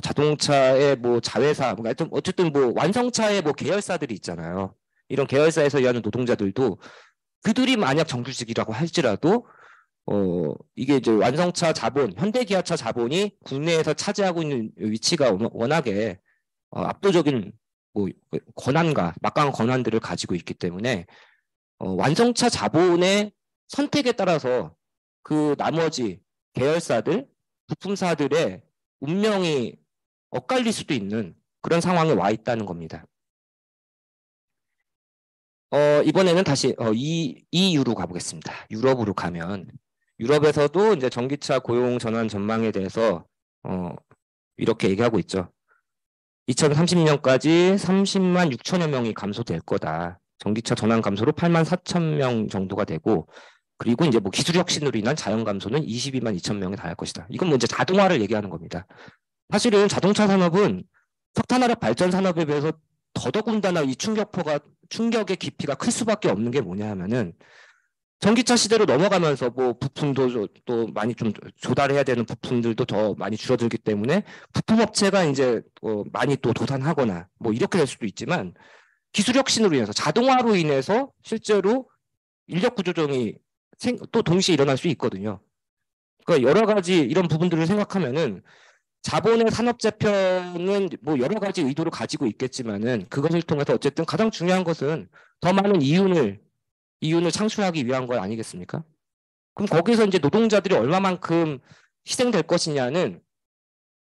S1: 자동차의 뭐 자회사, 어쨌든 뭐 완성차의 뭐 계열사들이 있잖아요. 이런 계열사에서 일하는 노동자들도 그들이 만약 정규직이라고 할지라도 이게 이제 완성차 자본, 현대기아차 자본이 국내에서 차지하고 있는 위치가 워낙에 압도적인 뭐 권한과 막강한 권한들을 가지고 있기 때문에 완성차 자본의 선택에 따라서 그 나머지 계열사들, 부품사들의 운명이 엇갈릴 수도 있는 그런 상황에 와 있다는 겁니다. 이번에는 다시 EU로 가보겠습니다. 유럽으로 가면 유럽에서도 이제 전기차 고용 전환 전망에 대해서 이렇게 얘기하고 있죠. 2030년까지 30만 6천여 명이 감소될 거다. 전기차 전환 감소로 8만 4천 명 정도가 되고 그리고 이제 뭐 기술 혁신으로 인한 자연 감소는 22만 2천 명에 달할 것이다. 이건 뭐 이제 자동화를 얘기하는 겁니다. 사실은 자동차 산업은 석탄화력 발전 산업에 비해서 더더군다나 이 충격의 깊이가 클 수밖에 없는 게 뭐냐 하면은 전기차 시대로 넘어가면서 뭐 부품도 또 많이 좀 조달해야 되는 부품들도 더 많이 줄어들기 때문에 부품업체가 이제 많이 또 도산하거나 뭐 이렇게 될 수도 있지만 기술 혁신으로 인해서 자동화로 인해서 실제로 인력 구조정이 또 동시에 일어날 수 있거든요. 그러니까 여러 가지 이런 부분들을 생각하면은 자본의 산업 재편은 뭐 여러 가지 의도를 가지고 있겠지만은 그것을 통해서 어쨌든 가장 중요한 것은 더 많은 이윤을 창출하기 위한 것 아니겠습니까? 그럼 거기서 이제 노동자들이 얼마만큼 희생될 것이냐는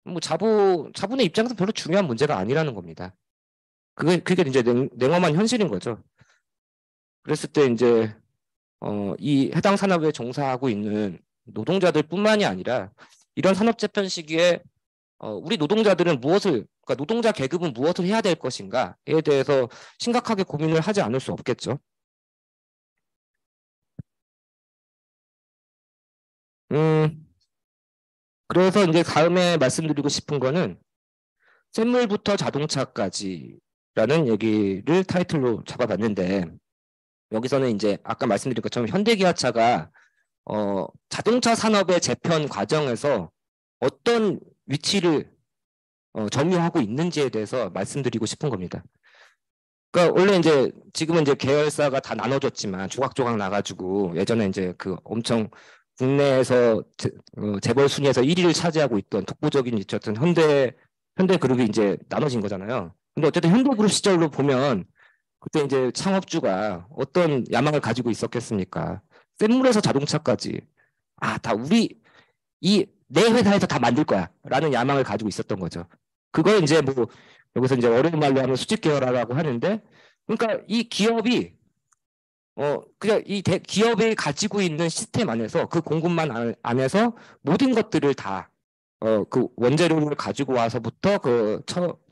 S1: 뭐 자본의 입장에서 별로 중요한 문제가 아니라는 겁니다. 그게 이제 냉엄한 현실인 거죠. 그랬을 때 이제 이 해당 산업에 종사하고 있는 노동자들뿐만이 아니라 이런 산업 재편 시기에 우리 노동자들은 그러니까 노동자 계급은 무엇을 해야 될 것인가에 대해서 심각하게 고민을 하지 않을 수 없겠죠. 그래서 이제 다음에 말씀드리고 싶은 거는 샘물부터 자동차까지라는 얘기를 타이틀로 잡아봤는데 여기서는 이제 아까 말씀드린 것처럼 현대기아차가 자동차 산업의 재편 과정에서 어떤 위치를 점유하고 있는지에 대해서 말씀드리고 싶은 겁니다. 그러니까 원래 이제 지금은 이제 계열사가 다 나눠졌지만 조각조각 나가지고 예전에 이제 그 엄청 국내에서 재벌 순위에서 1위를 차지하고 있던 독보적인 어쨌든 현대그룹이 이제 나눠진 거잖아요. 근데 어쨌든 현대그룹 시절로 보면 그때 이제 창업주가 어떤 야망을 가지고 있었겠습니까? 샘물에서 자동차까지 다 우리 내 회사에서 다 만들 거야라는 야망을 가지고 있었던 거죠. 그걸 이제 뭐 여기서 이제 어려운 말로 하면 수직 계열화라고 하는데 그러니까 이 기업이 그냥 기업이 가지고 있는 시스템 안에서 그 공급망 안에서 모든 것들을 다 그 원재료를 가지고 와서부터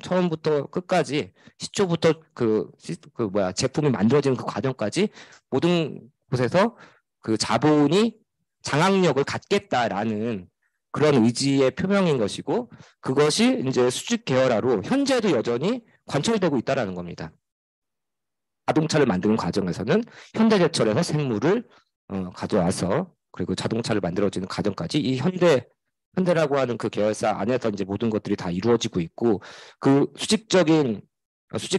S1: 처음부터 끝까지 시초부터 제품이 만들어지는 그 과정까지 모든 곳에서 그 자본이 장악력을 갖겠다라는 그런 의지의 표명인 것이고 그것이 이제 수직 계열화로 현재도 여전히 관철되고 있다라는 겁니다. 자동차를 만드는 과정에서는 현대제철에서 생물을 가져와서 그리고 자동차를 만들어지는 과정까지 이 현대 현대라고 하는 그 계열사 안에서 이제 모든 것들이 다 이루어지고 있고 그 수직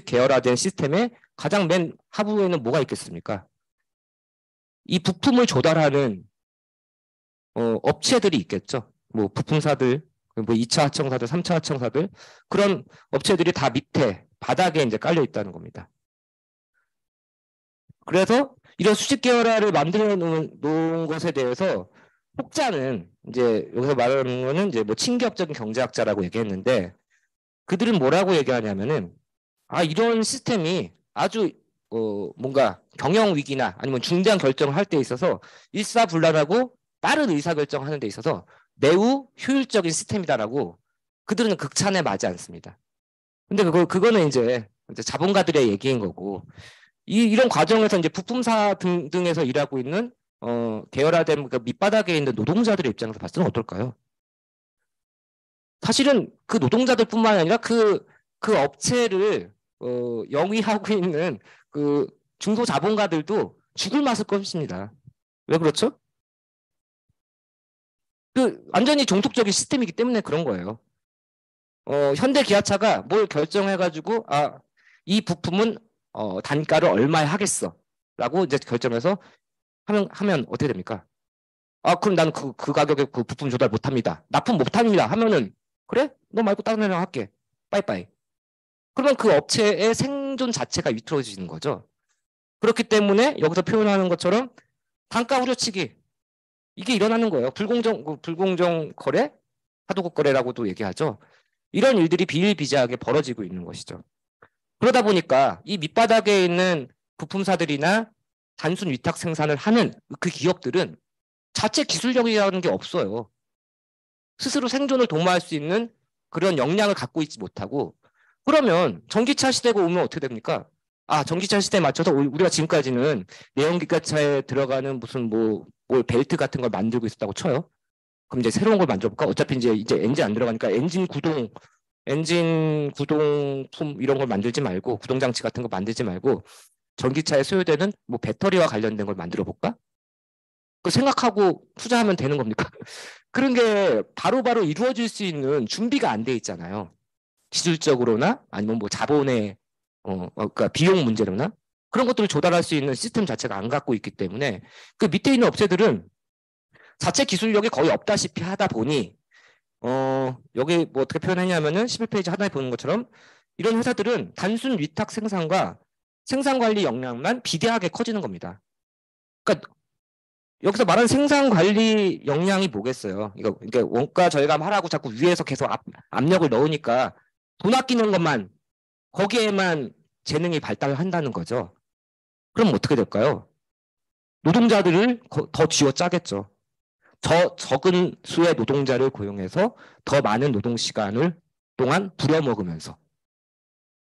S1: 계열화된 시스템의 가장 맨 하부에는 뭐가 있겠습니까? 이 부품을 조달하는 업체들이 있겠죠. 뭐 부품사들, 뭐 2차 하청사들, 3차 하청사들 그런 업체들이 다 밑에 바닥에 이제 깔려 있다는 겁니다. 그래서 이런 수직 계열화를 만들어 놓은 것에 대해서 혹자는 이제 여기서 말하는 거는 이제 뭐 친기업적인 경제학자라고 얘기했는데 그들은 뭐라고 얘기하냐면은 이런 시스템이 아주 뭔가 경영 위기나 아니면 중대한 결정을 할 때 있어서 일사불란하고 빠른 의사결정하는 데 있어서 매우 효율적인 시스템이다라고 그들은 극찬에 맞지 않습니다. 근데 그거는 이제 자본가들의 얘기인 거고 이런 과정에서 이제 부품사 등에서 일하고 있는 계열화된 그 밑바닥에 있는 노동자들의 입장에서 봤을 때는 어떨까요? 사실은 그 노동자들뿐만 아니라 그 업체를 영위하고 있는 그 중소자본가들도 죽을 맛을 것입니다. 왜 그렇죠? 그 완전히 종속적인 시스템이기 때문에 그런 거예요. 현대 기아차가 뭘 결정해가지고 이 부품은 단가를 얼마에 하겠어라고 이제 결정해서 하면 어떻게 됩니까? 그럼 난 그 가격에 그 부품 조달 못합니다. 납품 못합니다. 하면은 그래? 너 말고 다른 애랑 할게. 빠이빠이. 그러면 그 업체의 생존 자체가 위태로워지는 거죠. 그렇기 때문에 여기서 표현하는 것처럼 단가 후려치기 이게 일어나는 거예요. 불공정 거래, 하도급 거래라고도 얘기하죠. 이런 일들이 비일비재하게 벌어지고 있는 것이죠. 그러다 보니까 이 밑바닥에 있는 부품사들이나 단순 위탁 생산을 하는 그 기업들은 자체 기술력이라는 게 없어요. 스스로 생존을 도모할 수 있는 그런 역량을 갖고 있지 못하고 그러면 전기차 시대가 오면 어떻게 됩니까? 전기차 시대에 맞춰서 우리가 지금까지는 내연기관차에 들어가는 무슨 벨트 같은 걸 만들고 있었다고 쳐요. 그럼 이제 새로운 걸 만들어 볼까? 어차피 이제 엔진 안 들어가니까 엔진 구동품 이런 걸 만들지 말고 구동 장치 같은 거 만들지 말고 전기차에 소요되는 뭐 배터리와 관련된 걸 만들어 볼까? 그 생각하고 투자하면 되는 겁니까? 그런 게 바로바로 이루어질 수 있는 준비가 안 돼 있잖아요. 기술적으로나 아니면 뭐 자본의 그러니까 비용 문제로나 그런 것들을 조달할 수 있는 시스템 자체가 안 갖고 있기 때문에 그 밑에 있는 업체들은 자체 기술력이 거의 없다시피 하다 보니 여기 뭐 어떻게 표현했냐면은 11페이지 하단에 보는 것처럼 이런 회사들은 단순 위탁 생산과 생산 관리 역량만 비대하게 커지는 겁니다. 그러니까 여기서 말하는 생산 관리 역량이 뭐겠어요? 그러니까 원가 절감하라고 자꾸 위에서 계속 압력을 넣으니까 돈 아끼는 것만 거기에만 재능이 발달한다는 거죠. 그럼 어떻게 될까요? 노동자들을 더 쥐어짜겠죠. 적은 수의 노동자를 고용해서 더 많은 노동 시간을 동안 부려먹으면서.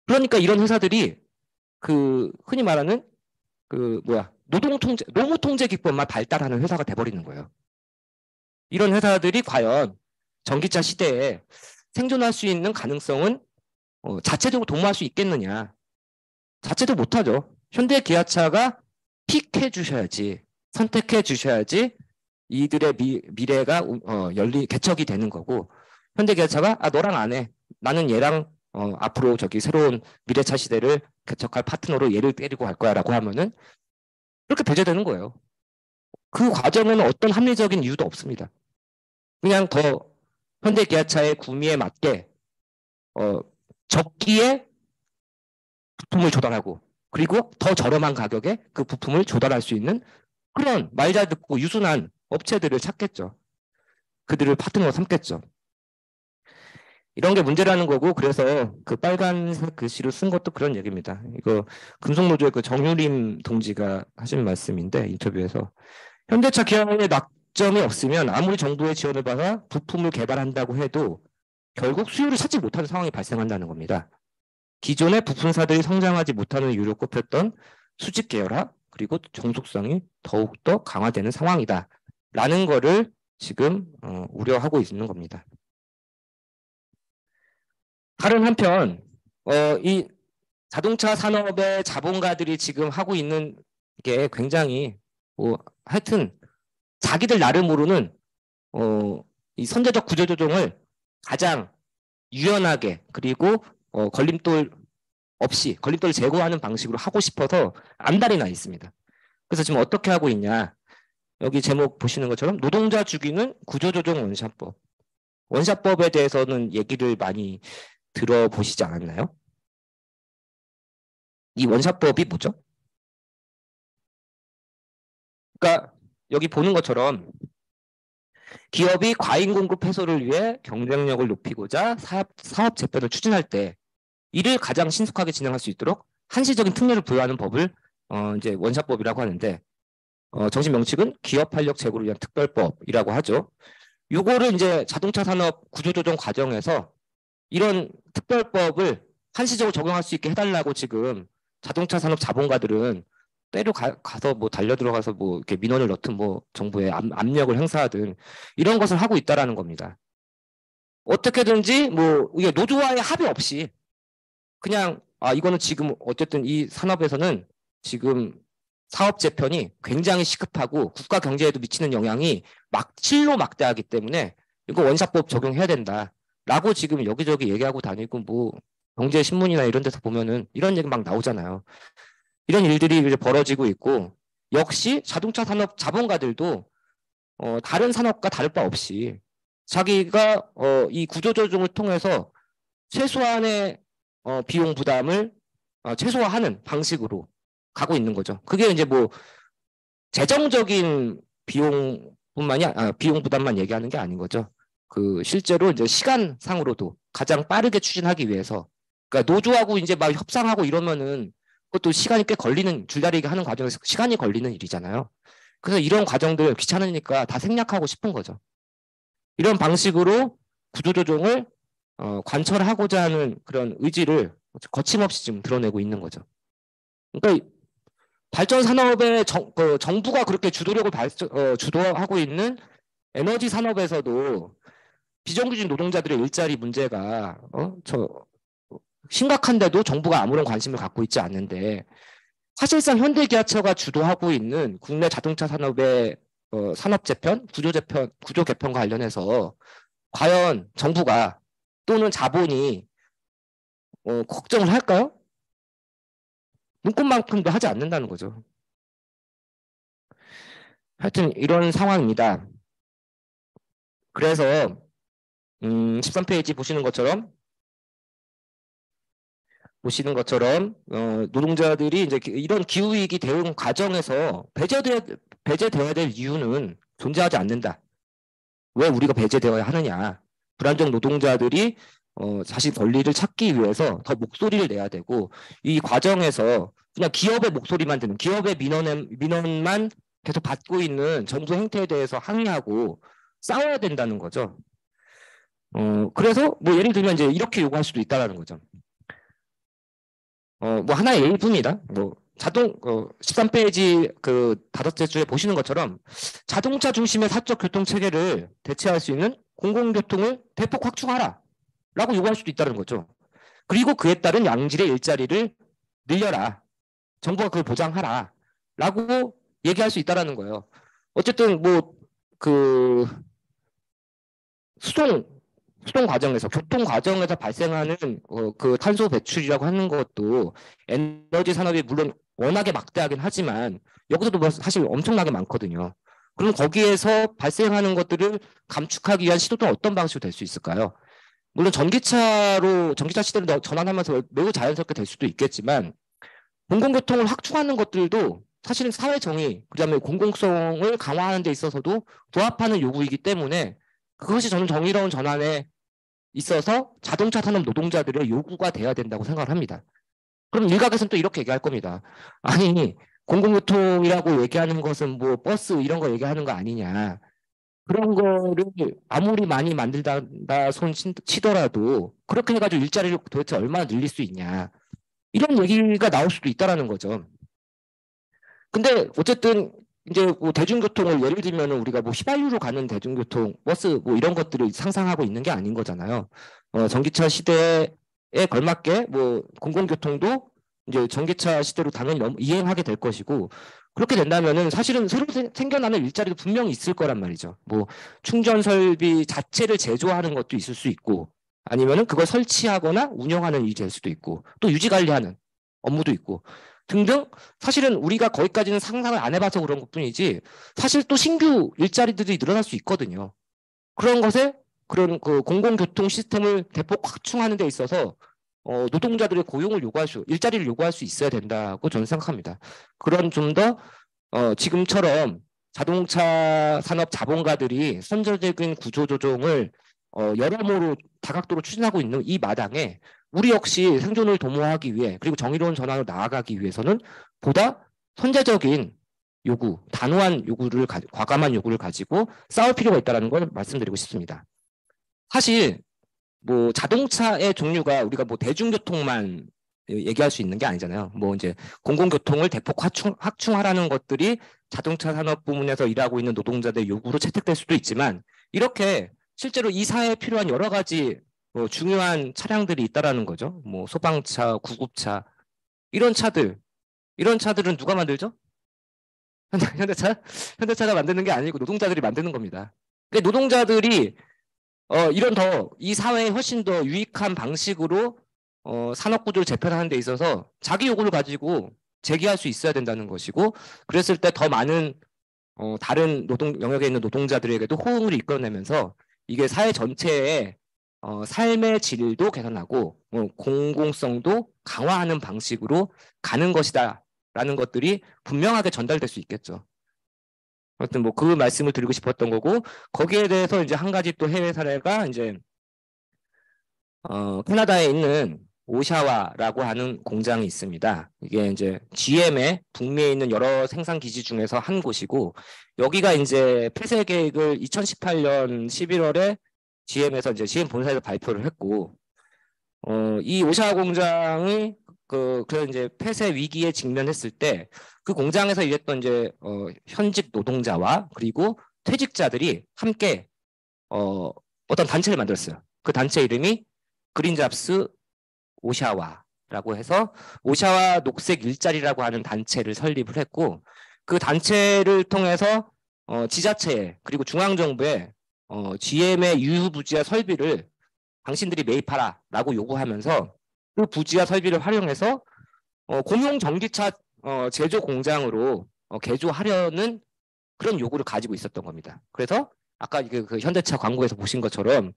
S1: 그러니까 이런 회사들이 그 흔히 말하는 노무 통제 기법만 발달하는 회사가 돼버리는 거예요. 이런 회사들이 과연 전기차 시대에 생존할 수 있는 가능성은 자체적으로 도모할 수 있겠느냐? 자체도 못하죠. 현대 기아차가 픽해 주셔야지, 선택해 주셔야지 이들의 미래가 개척이 되는 거고 현대 기아차가 너랑 안 해. 나는 얘랑 앞으로 저기 새로운 미래차 시대를 개척할 파트너로 얘를 때리고 갈 거야라고 하면은 그렇게 배제되는 거예요. 그 과정에는 어떤 합리적인 이유도 없습니다. 그냥 더 현대 기아차의 구미에 맞게 적기에 부품을 조달하고 그리고 더 저렴한 가격에 그 부품을 조달할 수 있는 그런 말 잘 듣고 유순한 업체들을 찾겠죠. 그들을 파트너로 삼겠죠. 이런 게 문제라는 거고 그래서 그 빨간색 글씨로 쓴 것도 그런 얘기입니다. 이거 금속노조의 그 정유림 동지가 하신 말씀인데 인터뷰에서 현대차 기아의 낙점이 없으면 아무리 정부의 지원을 받아 부품을 개발한다고 해도 결국 수요를 찾지 못하는 상황이 발생한다는 겁니다. 기존의 부품사들이 성장하지 못하는 이유로 꼽혔던 수직 계열화 그리고 종속성이 더욱더 강화되는 상황이다. 라는 거를 지금 우려하고 있는 겁니다. 다른 한편 이 자동차 산업의 자본가들이 지금 하고 있는 게 굉장히 하여튼 자기들 나름으로는 이 선제적 구조조정을 가장 유연하게 그리고 걸림돌 없이 걸림돌을 제거하는 방식으로 하고 싶어서 안달이 나 있습니다. 그래서 지금 어떻게 하고 있냐. 여기 제목 보시는 것처럼 노동자 죽이는 구조조정 원샷법. 원샷법에 대해서는 얘기를 많이 들어보시지 않았나요? 이 원샷법이 뭐죠? 그러니까 여기 보는 것처럼 기업이 과잉 공급 해소를 위해 경쟁력을 높이고자 사업 재편을 추진할 때 이를 가장 신속하게 진행할 수 있도록 한시적인 특례를 부여하는 법을 이제 원샷법이라고 하는데 정식 명칭은 기업 활력 제고를 위한 특별법이라고 하죠. 요거를 이제 자동차 산업 구조조정 과정에서 이런 특별법을 한시적으로 적용할 수 있게 해달라고 지금 자동차 산업 자본가들은 때로 가서 뭐 달려 들어가서 뭐 이렇게 민원을 넣든 뭐 정부에 압력을 행사하든 이런 것을 하고 있다라는 겁니다. 어떻게든지 뭐 이게 노조와의 합의 없이 그냥 이거는 지금 어쨌든 이 산업에서는 지금 사업 재편이 굉장히 시급하고 국가 경제에도 미치는 영향이 실로 막대하기 때문에 이거 원샷법 적용해야 된다라고 지금 여기저기 얘기하고 다니고 뭐 경제신문이나 이런 데서 보면은 이런 얘기 막 나오잖아요. 이런 일들이 이제 벌어지고 있고 역시 자동차 산업 자본가들도 다른 산업과 다를 바 없이 자기가 이 구조조정을 통해서 최소한의 비용 부담을 최소화하는 방식으로 가고 있는 거죠. 그게 이제 뭐 재정적인 비용 부담만 얘기하는 게 아닌 거죠. 그 실제로 이제 시간상으로도 가장 빠르게 추진하기 위해서 그러니까 노조하고 이제 막 협상하고 이러면은 그것도 시간이 꽤 걸리는 줄다리기 하는 과정에서 시간이 걸리는 일이잖아요. 그래서 이런 과정들 귀찮으니까 다 생략하고 싶은 거죠. 이런 방식으로 구조조정을 관철하고자 하는 그런 의지를 거침없이 지금 드러내고 있는 거죠. 그러니까 발전 산업의 정부가 그렇게 주도력을 주도하고 있는 에너지 산업에서도 비정규직 노동자들의 일자리 문제가 심각한데도 정부가 아무런 관심을 갖고 있지 않는데 사실상 현대기아차가 주도하고 있는 국내 자동차 산업의 산업 재편, 구조 개편과 관련해서 과연 정부가 또는 자본이 걱정을 할까요? 문구만큼도 하지 않는다는 거죠. 하여튼 이런 상황입니다. 그래서 13페이지 보시는 것처럼 노동자들이 이제 이런 기후위기 대응 과정에서 배제되어야 될 이유는 존재하지 않는다. 왜 우리가 배제되어야 하느냐. 불안정 노동자들이 자신 권리를 찾기 위해서 더 목소리를 내야 되고 이 과정에서 그냥 기업의 목소리만 듣는 기업의 민원만 계속 받고 있는 정부 행태에 대해서 항의하고 싸워야 된다는 거죠. 그래서 뭐 예를 들면 이제 이렇게 요구할 수도 있다라는 거죠. 뭐 하나의 일부입니다. 뭐 13페이지 그 5째 주에 보시는 것처럼 자동차 중심의 사적 교통 체계를 대체할 수 있는 공공교통을 대폭 확충하라 라고 요구할 수도 있다는 거죠. 그리고 그에 따른 양질의 일자리를 늘려라. 정부가 그걸 보장하라 라고 얘기할 수 있다는 거예요. 어쨌든 뭐 그 수동 과정에서 교통 과정에서 발생하는 그 탄소 배출이라고 하는 것도 에너지 산업이 물론 워낙에 막대하긴 하지만 여기서도 뭐 사실 엄청나게 많거든요. 그럼 거기에서 발생하는 것들을 감축하기 위한 시도는 어떤 방식으로 될 수 있을까요? 물론 전기차 시대로 전환하면서 매우 자연스럽게 될 수도 있겠지만 공공교통을 확충하는 것들도 사실은 사회 정의, 그다음에 공공성을 강화하는 데 있어서도 부합하는 요구이기 때문에 그것이 저는 정의로운 전환에 있어서 자동차 산업 노동자들의 요구가 돼야 된다고 생각을 합니다. 그럼 일각에서는 또 이렇게 얘기할 겁니다. 아니 공공교통이라고 얘기하는 것은 뭐 버스 이런 거 얘기하는 거 아니냐. 그런 거를 아무리 많이 만들다 손 치더라도 그렇게 해가지고 일자리를 도대체 얼마나 늘릴 수 있냐. 이런 얘기가 나올 수도 있다라는 거죠. 근데 어쨌든 이제 뭐 대중교통을 예를 들면 우리가 뭐 휘발유로 가는 대중교통, 버스 뭐 이런 것들을 상상하고 있는 게 아닌 거잖아요. 전기차 시대에 걸맞게 뭐 공공교통도 이제 전기차 시대로 당연히 이행하게 될 것이고 그렇게 된다면은 사실은 새로 생겨나는 일자리도 분명히 있을 거란 말이죠. 뭐 충전 설비 자체를 제조하는 것도 있을 수 있고 아니면은 그걸 설치하거나 운영하는 일이 될 수도 있고 또 유지 관리하는 업무도 있고 등등 사실은 우리가 거기까지는 상상을 안 해봐서 그런 것뿐이지 사실 또 신규 일자리들이 늘어날 수 있거든요. 그런 것에 그런 그 공공교통 시스템을 대폭 확충하는 데 있어서 노동자들의 고용을 일자리를 요구할 수 있어야 된다고 저는 생각합니다. 그런 좀 더 지금처럼 자동차 산업 자본가들이 선제적인 구조 조정을 여러모로 다각도로 추진하고 있는 이 마당에 우리 역시 생존을 도모하기 위해 그리고 정의로운 전환으로 나아가기 위해서는 보다 선제적인 요구, 단호한 요구를 과감한 요구를 가지고 싸울 필요가 있다는 걸 말씀드리고 싶습니다. 사실 뭐 자동차의 종류가 우리가 뭐 대중교통만 얘기할 수 있는 게 아니잖아요. 뭐 이제 공공교통을 대폭 확충하라는 것들이 자동차 산업 부문에서 일하고 있는 노동자들 요구로 채택될 수도 있지만 이렇게 실제로 이 사회에 필요한 여러 가지 뭐 중요한 차량들이 있다라는 거죠. 뭐 소방차, 구급차 이런 차들은 누가 만들죠? 현대차? 현대차가 만드는 게 아니고 노동자들이 만드는 겁니다. 그러니까 노동자들이 이런 이 사회에 훨씬 더 유익한 방식으로 산업 구조를 재편하는 데 있어서 자기 요구를 가지고 제기할 수 있어야 된다는 것이고 그랬을 때 더 많은 다른 노동 영역에 있는 노동자들에게도 호응을 이끌어내면서 이게 사회 전체의 삶의 질도 개선하고 공공성도 강화하는 방식으로 가는 것이다라는 것들이 분명하게 전달될 수 있겠죠. 하여튼 뭐 그 말씀을 드리고 싶었던 거고 거기에 대해서 이제 한 가지 또 해외 사례가 이제 캐나다에 있는 오샤와라고 하는 공장이 있습니다. 이게 이제 GM의 북미에 있는 여러 생산 기지 중에서 한 곳이고 여기가 이제 폐쇄 계획을 2018년 11월에 GM에서 이제 GM 본사에서 발표를 했고 이 오샤와 공장이 그래서 이제 폐쇄 위기에 직면했을 때 그 공장에서 일했던 이제 현직 노동자와 그리고 퇴직자들이 함께 어떤 단체를 만들었어요. 그 단체 이름이 그린잡스 오샤와라고 해서 오샤와 녹색 일자리라고 하는 단체를 설립을 했고 그 단체를 통해서 지자체에 그리고 중앙정부에 GM의 유후부지와 설비를 당신들이 매입하라라고 요구하면서 그 부지와 설비를 활용해서 공용 전기차 제조 공장으로 개조하려는 그런 요구를 가지고 있었던 겁니다. 그래서 아까 그 현대차 광고에서 보신 것처럼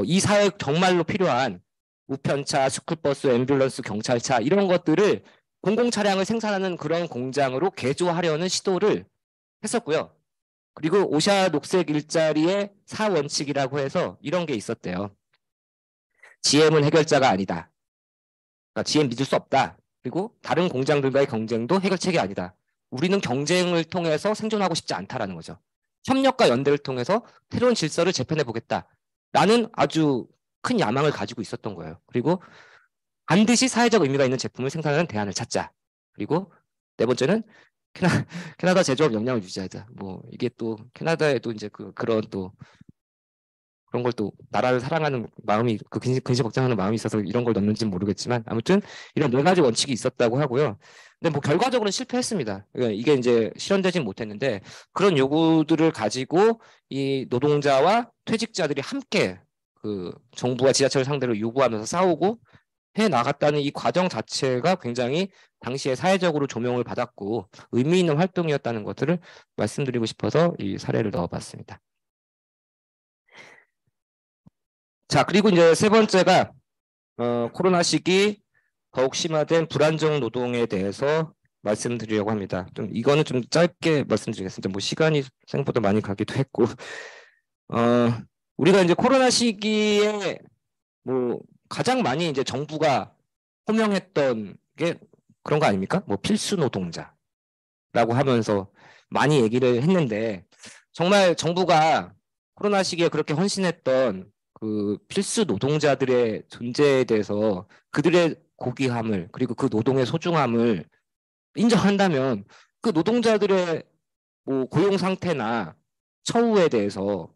S1: 이 사회 정말로 필요한 우편차, 스쿨버스, 앰뷸런스, 경찰차 이런 것들을 공공 차량을 생산하는 그런 공장으로 개조하려는 시도를 했었고요. 그리고 오샤 녹색 일자리의 4원칙이라고 해서 이런 게 있었대요. GM은 해결자가 아니다. 그러니까 GM 믿을 수 없다. 그리고 다른 공장들과의 경쟁도 해결책이 아니다. 우리는 경쟁을 통해서 생존하고 싶지 않다라는 거죠. 협력과 연대를 통해서 새로운 질서를 재편해 보겠다라는 아주 큰 야망을 가지고 있었던 거예요. 그리고 반드시 사회적 의미가 있는 제품을 생산하는 대안을 찾자. 그리고 네 번째는 캐나다 제조업 역량을 유지하자. 뭐 이게 또 캐나다에도 이제 그런 또 그런 걸 또 나라를 사랑하는 마음이 근심 걱정하는 마음이 있어서 이런 걸 넣는지는 모르겠지만 아무튼 이런 네 가지 원칙이 있었다고 하고요. 근데 뭐 결과적으로는 실패했습니다. 이게 이제 실현되진 못했는데 그런 요구들을 가지고 이 노동자와 퇴직자들이 함께 그 정부와 지자체를 상대로 요구하면서 싸우고 해 나갔다는 이 과정 자체가 굉장히 당시에 사회적으로 조명을 받았고 의미 있는 활동이었다는 것들을 말씀드리고 싶어서 이 사례를 넣어봤습니다. 자, 그리고 이제 세 번째가 코로나 시기 더욱 심화된 불안정 노동에 대해서 말씀드리려고 합니다. 이거는 좀 짧게 말씀드리겠습니다. 뭐 시간이 생각보다 많이 가기도 했고, 우리가 이제 코로나 시기에 뭐 가장 많이 이제 정부가 호명했던 게 그런 거 아닙니까? 뭐 필수 노동자라고 하면서 많이 얘기를 했는데 정말 정부가 코로나 시기에 그렇게 헌신했던 그 필수 노동자들의 존재에 대해서 그들의 고귀함을 그리고 그 노동의 소중함을 인정한다면 그 노동자들의 뭐 고용 상태나 처우에 대해서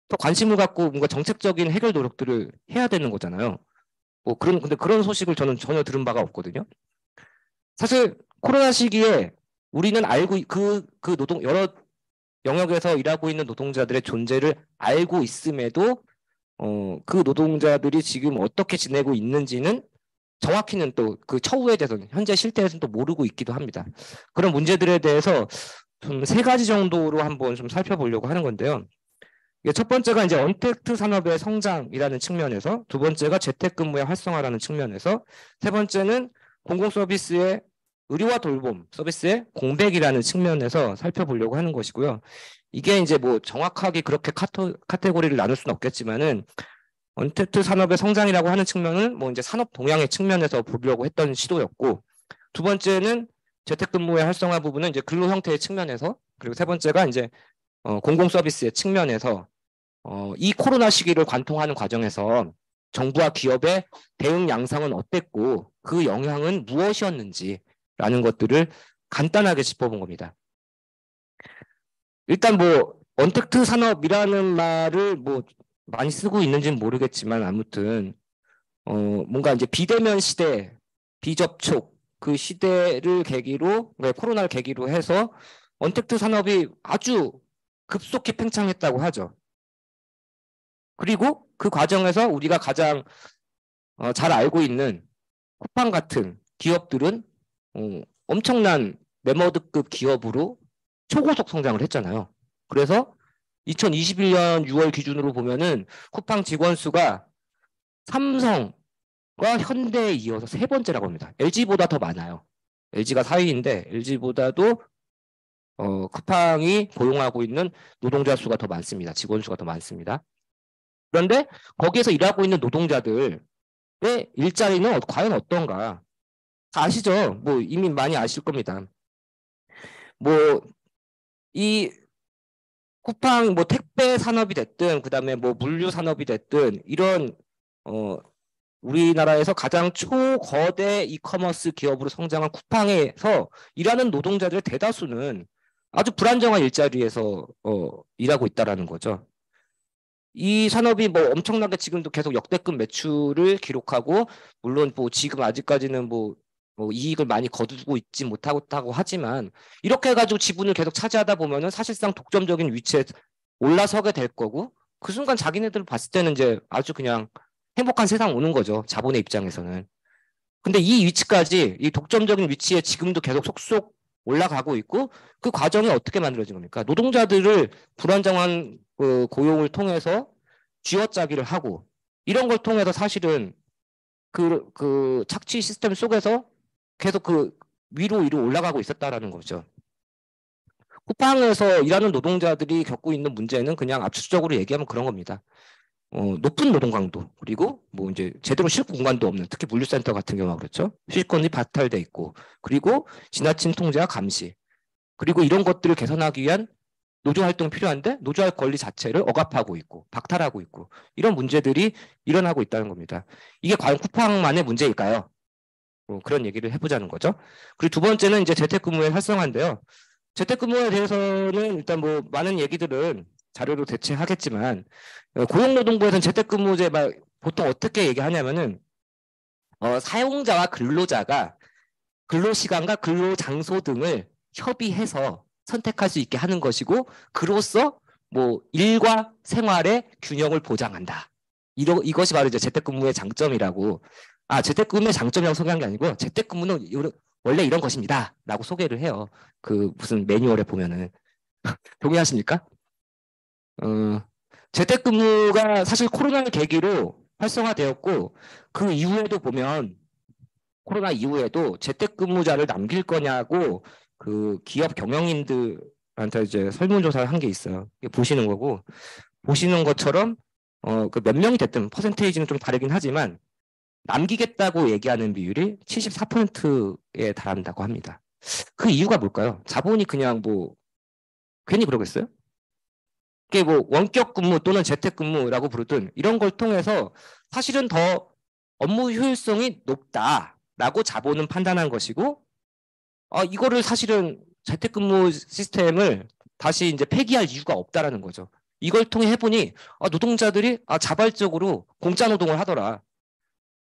S1: 더 관심을 갖고 뭔가 정책적인 해결 노력들을 해야 되는 거잖아요. 뭐 근데 그런 소식을 저는 전혀 들은 바가 없거든요. 사실 코로나 시기에 우리는 알고 그 노동 여러 영역에서 일하고 있는 노동자들의 존재를 알고 있음에도 그 노동자들이 지금 어떻게 지내고 있는지는 정확히는 또 그 처우에 대해서는 현재 실태에서는 또 모르고 있기도 합니다. 그런 문제들에 대해서 좀 세 가지 정도로 한번 좀 살펴보려고 하는 건데요. 첫 번째가 이제 언택트 산업의 성장이라는 측면에서, 두 번째가 재택근무의 활성화라는 측면에서, 세 번째는 공공 서비스의 의료와 돌봄 서비스의 공백이라는 측면에서 살펴보려고 하는 것이고요. 이게 이제 뭐 정확하게 그렇게 카테고리를 나눌 수는 없겠지만은 언택트 산업의 성장이라고 하는 측면은 뭐 이제 산업 동향의 측면에서 보려고 했던 시도였고, 두 번째는 재택근무의 활성화 부분은 이제 근로 형태의 측면에서, 그리고 세 번째가 이제 공공 서비스의 측면에서 이 코로나 시기를 관통하는 과정에서 정부와 기업의 대응 양상은 어땠고 그 영향은 무엇이었는지라는 것들을 간단하게 짚어본 겁니다. 일단 뭐 언택트 산업이라는 말을 뭐 많이 쓰고 있는지는 모르겠지만 아무튼 뭔가 이제 비대면 시대, 비접촉 그 시대를 계기로, 코로나를 계기로 해서 언택트 산업이 아주 급속히 팽창했다고 하죠. 그리고 그 과정에서 우리가 가장 잘 알고 있는 쿠팡 같은 기업들은 엄청난 매머드급 기업으로 초고속 성장을 했잖아요. 그래서 2021년 6월 기준으로 보면은 쿠팡 직원 수가 삼성과 현대에 이어서 세 번째라고 합니다. LG보다 더 많아요. LG가 4위인데 LG보다도 쿠팡이 고용하고 있는 노동자 수가 더 많습니다. 직원 수가 더 많습니다. 그런데 거기에서 일하고 있는 노동자들의 일자리는 과연 어떤가? 다 아시죠? 뭐 이미 많이 아실 겁니다. 뭐 이 쿠팡 뭐 택배 산업이 됐든 그다음에 뭐 물류 산업이 됐든 이런 우리나라에서 가장 초거대 이커머스 기업으로 성장한 쿠팡에서 일하는 노동자들의 대다수는 아주 불안정한 일자리에서 일하고 있다라는 거죠. 이 산업이 뭐 엄청나게 지금도 계속 역대급 매출을 기록하고, 물론 뭐 지금 아직까지는 뭐 이익을 많이 거두고 있지 못하고 하지만 이렇게 해가지고 지분을 계속 차지하다 보면은 사실상 독점적인 위치에 올라서게 될 거고, 그 순간 자기네들 봤을 때는 이제 아주 그냥 행복한 세상 오는 거죠. 자본의 입장에서는. 근데 이 위치까지, 이 독점적인 위치에 지금도 계속 속속 올라가고 있고, 그 과정이 어떻게 만들어진 겁니까? 노동자들을 불안정한 고용을 통해서 쥐어짜기를 하고, 이런 걸 통해서 사실은 그 착취 시스템 속에서 계속 그 위로 올라가고 있었다라는 거죠. 쿠팡에서 일하는 노동자들이 겪고 있는 문제는 그냥 압축적으로 얘기하면 그런 겁니다. 높은 노동 강도, 그리고 뭐 이제 제대로 쉴 공간도 없는, 특히 물류센터 같은 경우가 그렇죠. 휴식권이 박탈돼 있고, 그리고 지나친 통제와 감시, 그리고 이런 것들을 개선하기 위한 노조 활동이 필요한데 노조할 권리 자체를 억압하고 있고 박탈하고 있고, 이런 문제들이 일어나고 있다는 겁니다. 이게 과연 쿠팡만의 문제일까요? 그런 얘기를 해보자는 거죠. 그리고 두 번째는 이제 재택근무의 활성화인데요. 재택근무에 대해서는 일단 뭐 많은 얘기들은 자료로 대체하겠지만, 고용노동부에서는 재택근무제 보통 어떻게 얘기하냐면은 사용자와 근로자가 근로시간과 근로장소 등을 협의해서 선택할 수 있게 하는 것이고, 그로써 뭐 일과 생활의 균형을 보장한다. 이것이 바로 이제 재택근무의 장점이라고. 재택근무의 장점이라고 소개한 게 아니고 재택근무는 원래 이런 것입니다 라고 소개를 해요. 그 무슨 매뉴얼에 보면은. 동의하십니까? 재택근무가 사실 코로나를 계기로 활성화되었고, 그 이후에도 보면 코로나 이후에도 재택근무자를 남길 거냐고 그 기업 경영인들한테 이제 설문조사를 한 게 있어요. 이게 보시는 거고, 보시는 것처럼 그 몇 명이 됐든 퍼센테이지는 좀 다르긴 하지만 남기겠다고 얘기하는 비율이 74%에 달한다고 합니다. 그 이유가 뭘까요? 자본이 그냥 뭐 괜히 그러겠어요? 이게 뭐 원격 근무 또는 재택 근무라고 부르든 이런 걸 통해서 사실은 더 업무 효율성이 높다라고 자본은 판단한 것이고, 이거를 사실은 재택근무 시스템을 다시 이제 폐기할 이유가 없다라는 거죠. 이걸 통해 해보니 노동자들이 자발적으로 공짜 노동을 하더라.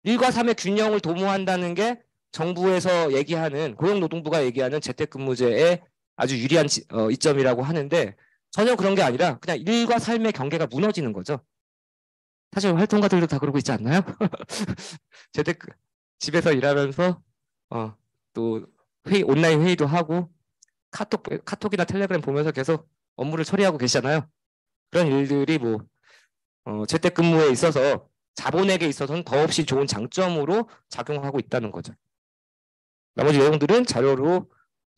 S1: 일과 삶의 균형을 도모한다는 게 정부에서 얘기하는 고용노동부가 얘기하는 재택근무제의 아주 유리한 이점이라고 하는데 전혀 그런 게 아니라 그냥 일과 삶의 경계가 무너지는 거죠. 사실 활동가들도 다 그러고 있지 않나요? 재택 집에서 일하면서 또 온라인 회의도 하고 카톡이나 텔레그램 보면서 계속 업무를 처리하고 계시잖아요. 그런 일들이 뭐 재택근무에 있어서 자본에게 있어서는 더없이 좋은 장점으로 작용하고 있다는 거죠. 나머지 내용들은 자료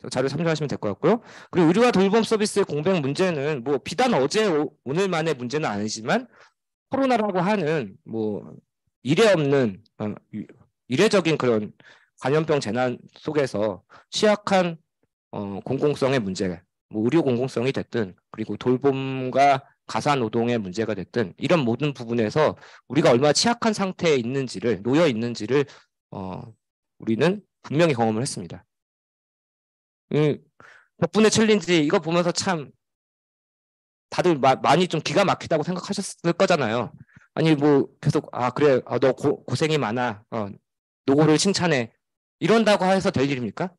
S1: 참조하시면 될 것 같고요. 그리고 의료와 돌봄 서비스의 공백 문제는 뭐 비단 어제 오늘만의 문제는 아니지만 코로나라고 하는 뭐 이례 없는 이례적인 그런 감염병 재난 속에서 취약한 공공성의 문제, 뭐 의료 공공성이 됐든 그리고 돌봄과 가사 노동의 문제가 됐든 이런 모든 부분에서 우리가 얼마나 취약한 상태에 있는지를 놓여 있는지를 우리는 분명히 경험을 했습니다. 덕분에 챌린지 이거 보면서 참 다들 많이 좀 기가 막히다고 생각하셨을 거잖아요. 아니 뭐 계속 그래 너 고생이 많아 노고를 칭찬해 이런다고 해서 될 일입니까?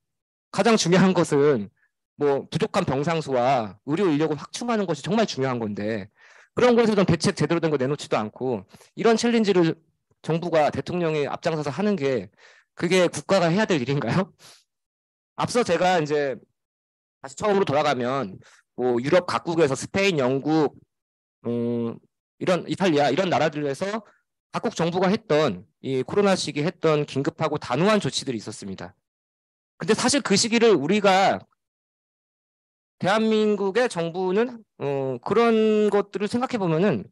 S1: 가장 중요한 것은 뭐 부족한 병상수와 의료 인력을 확충하는 것이 정말 중요한 건데 그런 것에 대한 대책 제대로 된 거 내놓지도 않고 이런 챌린지를 정부가 대통령이 앞장서서 하는 게 그게 국가가 해야 될 일인가요? 앞서 제가 이제 다시 처음으로 돌아가면 뭐 유럽 각국에서 스페인, 영국, 이런 이탈리아 이런 나라들에서 각국 정부가 했던 이 코로나 시기에 했던 긴급하고 단호한 조치들이 있었습니다. 근데 사실 그 시기를 우리가 대한민국의 정부는 그런 것들을 생각해 보면은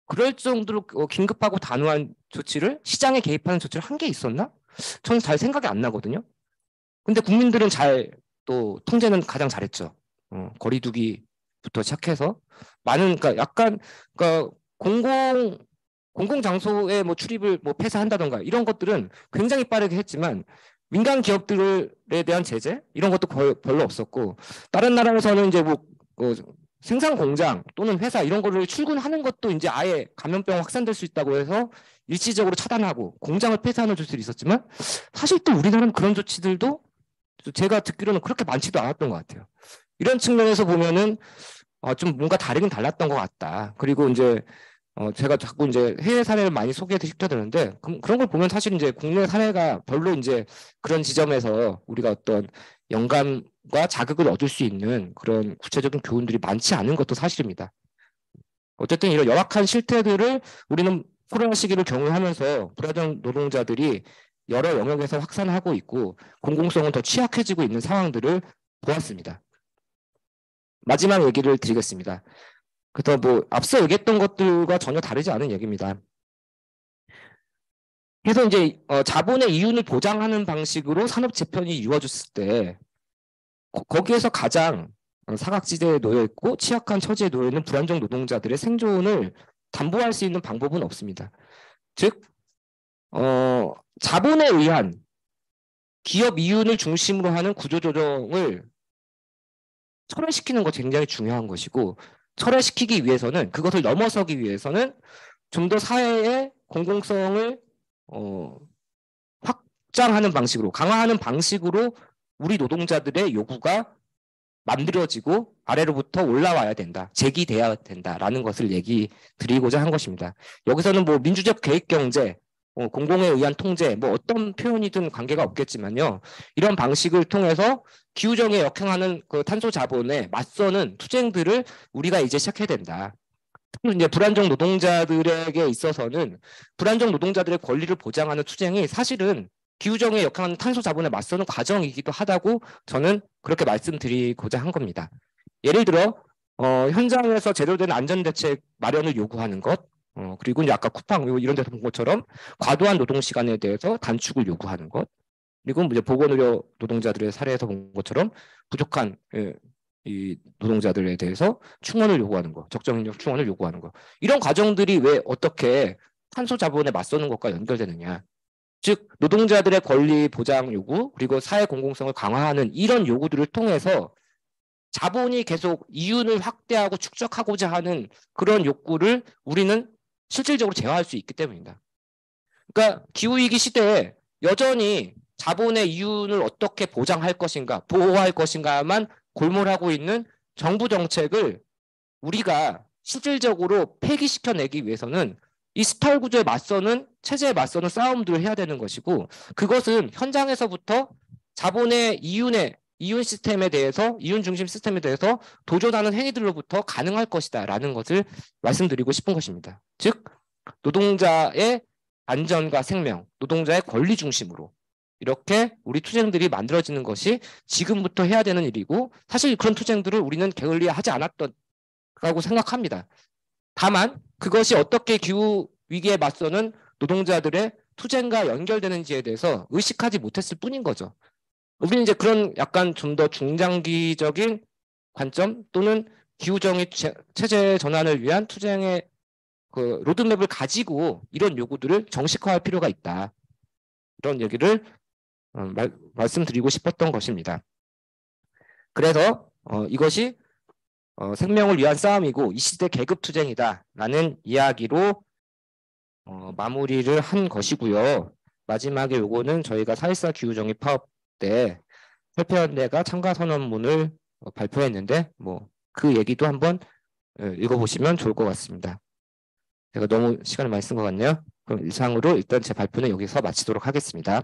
S1: 그럴 정도로 긴급하고 단호한 조치를 시장에 개입하는 조치를 한 게 있었나? 저는 잘 생각이 안 나거든요. 근데 국민들은 잘 또 통제는 가장 잘했죠. 거리두기부터 시작해서 많은 그러니까 약간 그러니까 공공 장소에 뭐 출입을 뭐 폐쇄한다던가 이런 것들은 굉장히 빠르게 했지만 민간 기업들에 대한 제재 이런 것도 거의 별로 없었고 다른 나라에서는 이제 뭐 생산 공장 또는 회사 이런 거를 출근하는 것도 이제 아예 감염병 확산될 수 있다고 해서 일시적으로 차단하고 공장을 폐쇄하는 조치들이 있었지만 사실 또 우리나라는 그런 조치들도 제가 듣기로는 그렇게 많지도 않았던 것 같아요. 이런 측면에서 보면은 좀 뭔가 다르긴 달랐던 것 같다. 그리고 이제 제가 자꾸 이제 해외 사례를 많이 시켜드는데 그런 걸 보면 사실 이제 국내 사례가 별로 이제 그런 지점에서 우리가 어떤 영감과 자극을 얻을 수 있는 그런 구체적인 교훈들이 많지 않은 것도 사실입니다. 어쨌든 이런 열악한 실태들을 우리는 코로나 시기를 경유하면서 불안정 노동자들이 여러 영역에서 확산하고 있고 공공성은 더 취약해지고 있는 상황들을 보았습니다. 마지막 얘기를 드리겠습니다. 그래서 뭐 앞서 얘기했던 것들과 전혀 다르지 않은 얘기입니다. 그래서 이제 자본의 이윤을 보장하는 방식으로 산업 재편이 이루어졌을 때 거기에서 가장 사각지대에 놓여 있고 취약한 처지에 놓여 있는 불안정 노동자들의 생존을 담보할 수 있는 방법은 없습니다. 즉 자본에 의한 기업 이윤을 중심으로 하는 구조조정을 철회시키는 것이 굉장히 중요한 것이고 철회시키기 위해서는 그것을 넘어서기 위해서는 좀 더 사회의 공공성을 확장하는 방식으로 강화하는 방식으로 우리 노동자들의 요구가 만들어지고 아래로부터 올라와야 된다. 제기돼야 된다라는 것을 얘기 드리고자 한 것입니다. 여기서는 뭐 민주적 계획경제, 공공에 의한 통제, 뭐 어떤 표현이든 관계가 없겠지만요. 이런 방식을 통해서 기후정에 역행하는 그 탄소 자본에 맞서는 투쟁들을 우리가 이제 시작해야 된다. 이제 불안정 노동자들에게 있어서는 불안정 노동자들의 권리를 보장하는 투쟁이 사실은 기후정에 역행하는 탄소 자본에 맞서는 과정이기도 하다고 저는 그렇게 말씀드리고자 한 겁니다. 예를 들어 현장에서 제대로 된 안전대책 마련을 요구하는 것, 그리고 이제 아까 쿠팡 이런 데서 본 것처럼 과도한 노동 시간에 대해서 단축을 요구하는 것, 그리고 이제 보건의료 노동자들의 사례에서 본 것처럼 부족한 이 노동자들에 대해서 충원을 요구하는 거, 적정 인력 충원을 요구하는 거. 이런 과정들이 왜 어떻게 탄소 자본에 맞서는 것과 연결되느냐. 즉 노동자들의 권리 보장 요구 그리고 사회 공공성을 강화하는 이런 요구들을 통해서 자본이 계속 이윤을 확대하고 축적하고자 하는 그런 욕구를 우리는 실질적으로 제어할 수 있기 때문입니다. 그러니까 기후위기 시대에 여전히 자본의 이윤을 어떻게 보장할 것인가, 보호할 것인가만 골몰하고 있는 정부 정책을 우리가 실질적으로 폐기시켜내기 위해서는 이 스탈 구조에 맞서는 체제에 맞서는 싸움들을 해야 되는 것이고, 그것은 현장에서부터 자본의 이윤 시스템에 대해서, 이윤 중심 시스템에 대해서 도전하는 행위들로부터 가능할 것이다라는 것을 말씀드리고 싶은 것입니다. 즉 노동자의 안전과 생명, 노동자의 권리 중심으로 이렇게 우리 투쟁들이 만들어지는 것이 지금부터 해야 되는 일이고, 사실 그런 투쟁들을 우리는 게을리하지 않았다고 생각합니다. 다만 그것이 어떻게 기후 위기에 맞서는 노동자들의 투쟁과 연결되는지에 대해서 의식하지 못했을 뿐인 거죠. 우리는 이제 그런 약간 좀 더 중장기적인 관점 또는 기후정의 체제 전환을 위한 투쟁의 그 로드맵을 가지고 이런 요구들을 정식화할 필요가 있다. 이런 얘기를 말씀드리고 싶었던 것입니다. 그래서 이것이 생명을 위한 싸움이고 이 시대 계급투쟁이다라는 이야기로 마무리를 한 것이고요. 마지막에 요거는 저희가 4.14 기후정의 파업 때 협회연대가 참가선언문을 발표했는데 뭐 그 얘기도 한번 읽어보시면 좋을 것 같습니다. 제가 너무 시간을 많이 쓴 것 같네요. 그럼 이상으로 일단 제 발표는 여기서 마치도록 하겠습니다.